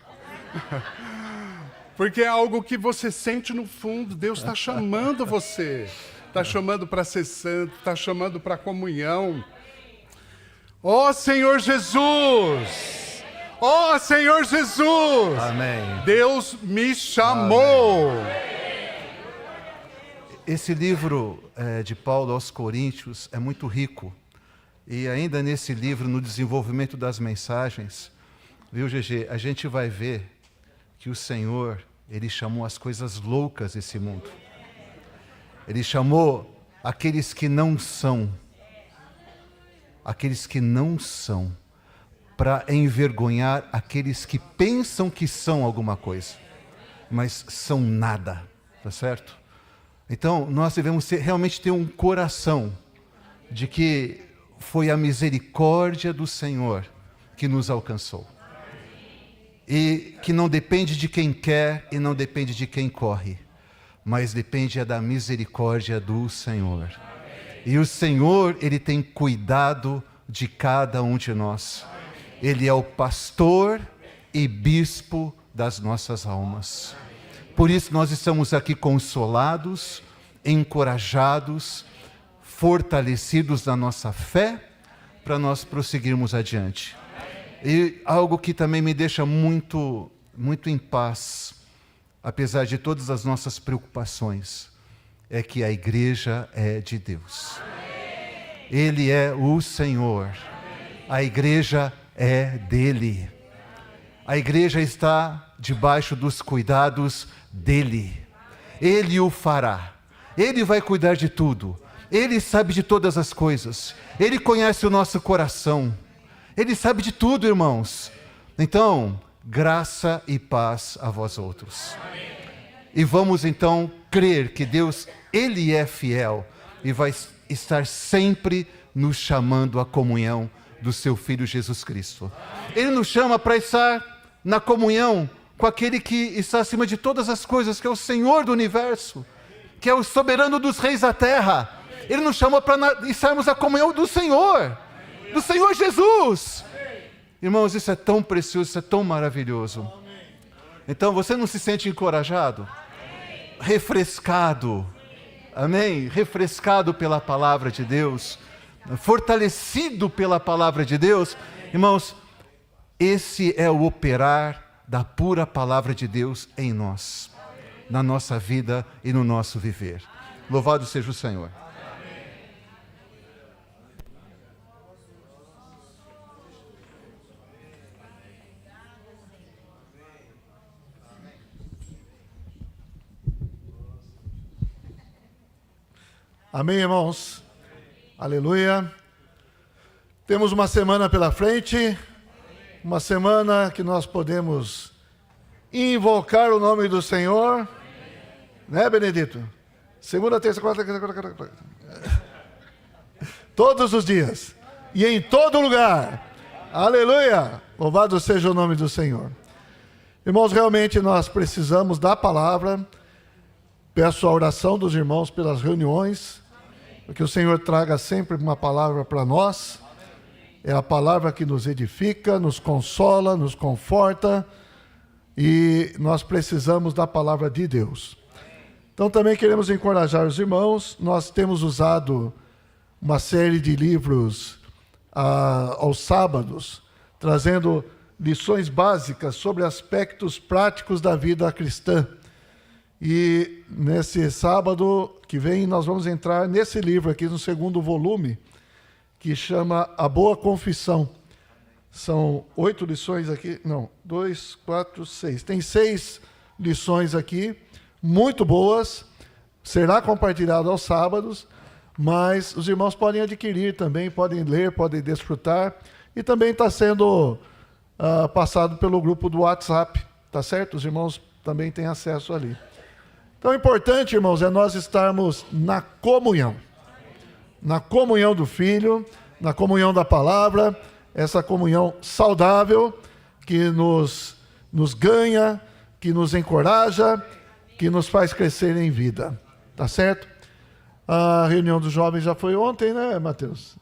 Porque é algo que você sente no fundo. Deus está chamando você. Está chamando para ser santo, está chamando para comunhão. Ó Senhor Jesus! Ó Senhor Jesus! Amém. Deus me chamou. Amém. Esse livro de Paulo aos Coríntios é muito rico. E ainda nesse livro, no desenvolvimento das mensagens, viu, GG, a gente vai ver que o Senhor, Ele chamou as coisas loucas desse mundo. Ele chamou aqueles que não são, para envergonhar aqueles que pensam que são alguma coisa, mas são nada, tá certo? Então, nós devemos realmente ter um coração de que foi a misericórdia do Senhor que nos alcançou. E que não depende de quem quer e não depende de quem corre, mas depende da misericórdia do Senhor. E o Senhor, Ele tem cuidado de cada um de nós. Ele é o pastor e bispo das nossas almas. Por isso nós estamos aqui consolados, encorajados, fortalecidos na nossa fé, para nós prosseguirmos adiante. E algo que também me deixa muito, muito em paz, apesar de todas as nossas preocupações, é que a igreja é de Deus. Ele é o Senhor. A igreja é dele. A igreja está debaixo dos cuidados dele. Ele o fará. Ele vai cuidar de tudo. Ele sabe de todas as coisas. Ele conhece o nosso coração. Ele sabe de tudo, irmãos. Então, graça e paz a vós outros. E vamos então crer que Deus, Ele é fiel e vai estar sempre nos chamando à comunhão do seu Filho Jesus Cristo. Ele nos chama para estar na comunhão com aquele que está acima de todas as coisas, que é o Senhor do universo, que é o soberano dos reis da terra. Ele nos chama para estarmos na comunhão do Senhor Jesus. Irmãos, isso é tão precioso, isso é tão maravilhoso. Então, você não se sente encorajado? Refrescado, amém? Refrescado pela palavra de Deus, fortalecido pela palavra de Deus. Irmãos, esse é o operar da pura palavra de Deus em nós, na nossa vida e no nosso viver. Louvado seja o Senhor. Amém, irmãos? Aleluia. Temos uma semana pela frente, uma semana que nós podemos invocar o nome do Senhor, né, Benedito? Segunda, terça, quarta, todos os dias e em todo lugar. Aleluia! Louvado seja o nome do Senhor. Irmãos, realmente nós precisamos da palavra. Peço a oração dos irmãos pelas reuniões, para que o Senhor traga sempre uma palavra para nós. É a palavra que nos edifica, nos consola, nos conforta, e nós precisamos da palavra de Deus. Então também queremos encorajar os irmãos. Nós temos usado uma série de livros aos sábados, trazendo lições básicas sobre aspectos práticos da vida cristã. E nesse sábado que vem nós vamos entrar nesse livro aqui, no segundo volume, que chama A Boa Confissão. São 8 lições aqui, não, 2, 4, 6. Tem 6 lições aqui, muito boas. Será compartilhado aos sábados, mas os irmãos podem adquirir também, podem ler, podem desfrutar. E também está sendo passado pelo grupo do WhatsApp, tá certo? Os irmãos também têm acesso ali. Então, o importante, irmãos, é nós estarmos na comunhão do Filho, na comunhão da palavra, essa comunhão saudável que nos ganha, que nos encoraja, que nos faz crescer em vida, tá certo? A reunião dos jovens já foi ontem, né, Mateus?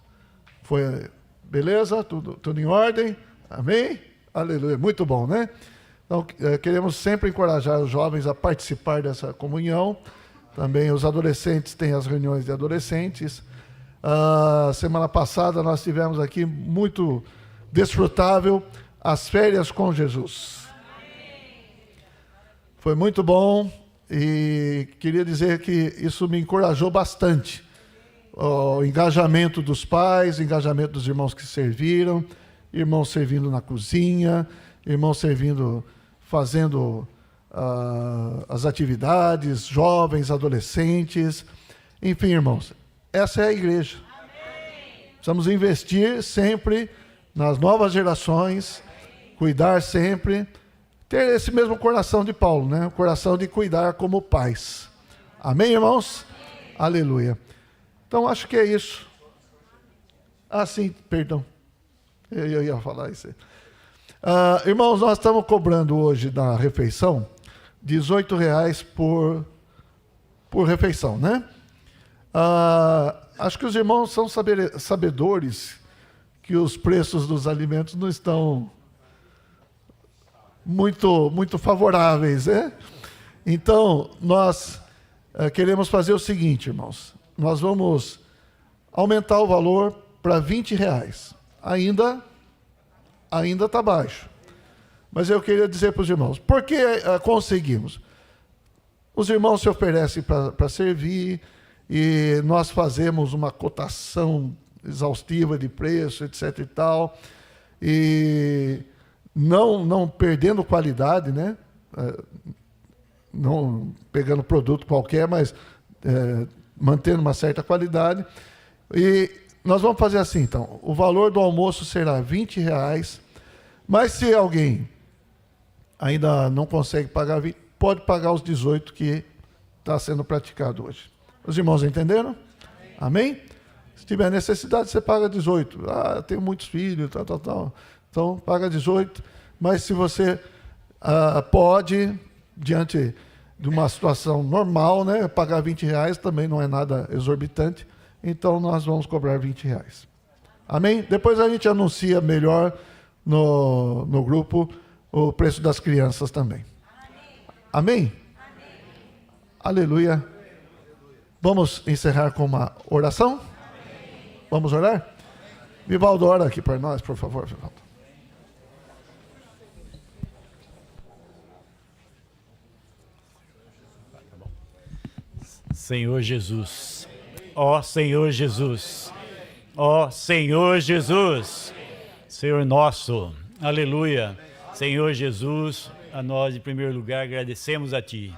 Foi, beleza? Tudo em ordem? Amém? Aleluia. Muito bom, né? Então, queremos sempre encorajar os jovens a participar dessa comunhão. Também os adolescentes têm as reuniões de adolescentes. Semana passada nós tivemos aqui muito desfrutável as férias com Jesus. Foi muito bom e queria dizer que isso me encorajou bastante. O engajamento dos pais, o engajamento dos irmãos que serviram, irmãos servindo na cozinha, irmãos servindo, fazendo as atividades, jovens, adolescentes, enfim, irmãos, essa é a igreja. Precisamos investir sempre nas novas gerações, cuidar sempre, ter esse mesmo coração de Paulo, né? O coração de cuidar como pais. Amém, irmãos? Aleluia. Então, acho que é isso. Sim, perdão. Eu ia falar isso aí. Irmãos, nós estamos cobrando hoje da refeição R$18 por refeição, né? Acho que os irmãos são sabedores que os preços dos alimentos não estão muito favoráveis, né? Então, nós queremos fazer o seguinte, irmãos. Nós vamos aumentar o valor para R$20. Ainda está baixo. Mas eu queria dizer para os irmãos, por que conseguimos? Os irmãos se oferecem para servir e nós fazemos uma cotação exaustiva de preço, etc. e tal, e não perdendo qualidade, né? Não pegando produto qualquer, mas mantendo uma certa qualidade. E nós vamos fazer assim, então, o valor do almoço será R$20, mas se alguém ainda não consegue pagar 20, pode pagar os 18 que está sendo praticado hoje. Os irmãos entenderam? Amém? Se tiver necessidade, você paga 18. Eu tenho muitos filhos, tal. Então, paga 18. Mas se você pode, diante de uma situação normal, né, pagar R$20 também não é nada exorbitante. Então, nós vamos cobrar R$20. Amém? Depois a gente anuncia melhor no grupo o preço das crianças também. Amém? Aleluia. Vamos encerrar com uma oração? Vamos orar? Vivaldo, ora aqui para nós, por favor, Vivaldo. Senhor Jesus, ó Senhor Jesus, ó Senhor Jesus, Senhor nosso, aleluia. Senhor Jesus, a nós, em primeiro lugar, agradecemos a Ti.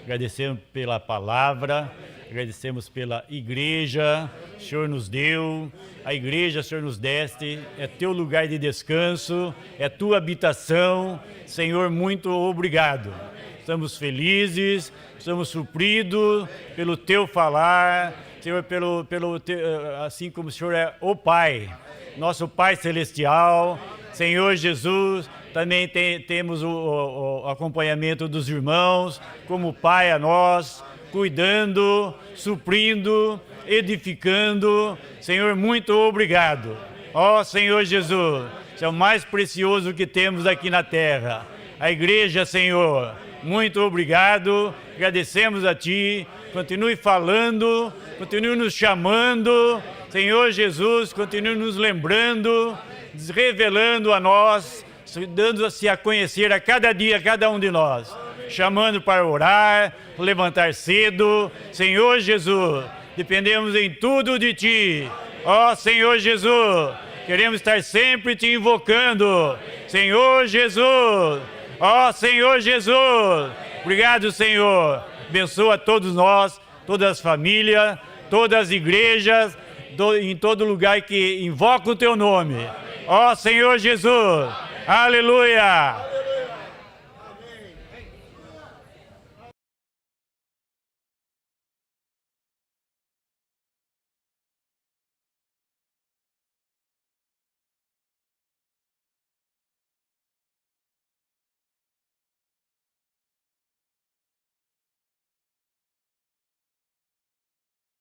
Agradecemos pela palavra, agradecemos pela igreja, o Senhor nos deu, a igreja o Senhor nos deste, é Teu lugar de descanso, é Tua habitação. Senhor, muito obrigado. Estamos felizes, estamos supridos pelo Teu falar, Senhor, assim como o Senhor é o Pai, nosso Pai Celestial. Senhor Jesus, também temos o acompanhamento dos irmãos, como Pai a nós, cuidando, suprindo, edificando. Senhor, muito obrigado. Ó Senhor Jesus, Você é o mais precioso que temos aqui na terra. A igreja, Senhor, muito obrigado, agradecemos a Ti, continue falando, continue nos chamando, Senhor Jesus, continue nos lembrando, revelando a nós, dando-se a conhecer a cada dia, cada um de nós, chamando para orar, levantar cedo. Senhor Jesus, dependemos em tudo de Ti. Ó Senhor Jesus, queremos estar sempre Te invocando. Senhor Jesus, ó Senhor Jesus, obrigado, Senhor. Abençoa todos nós, todas as famílias, todas as igrejas, em todo lugar que invoca o Teu nome. Ó Senhor Jesus, aleluia.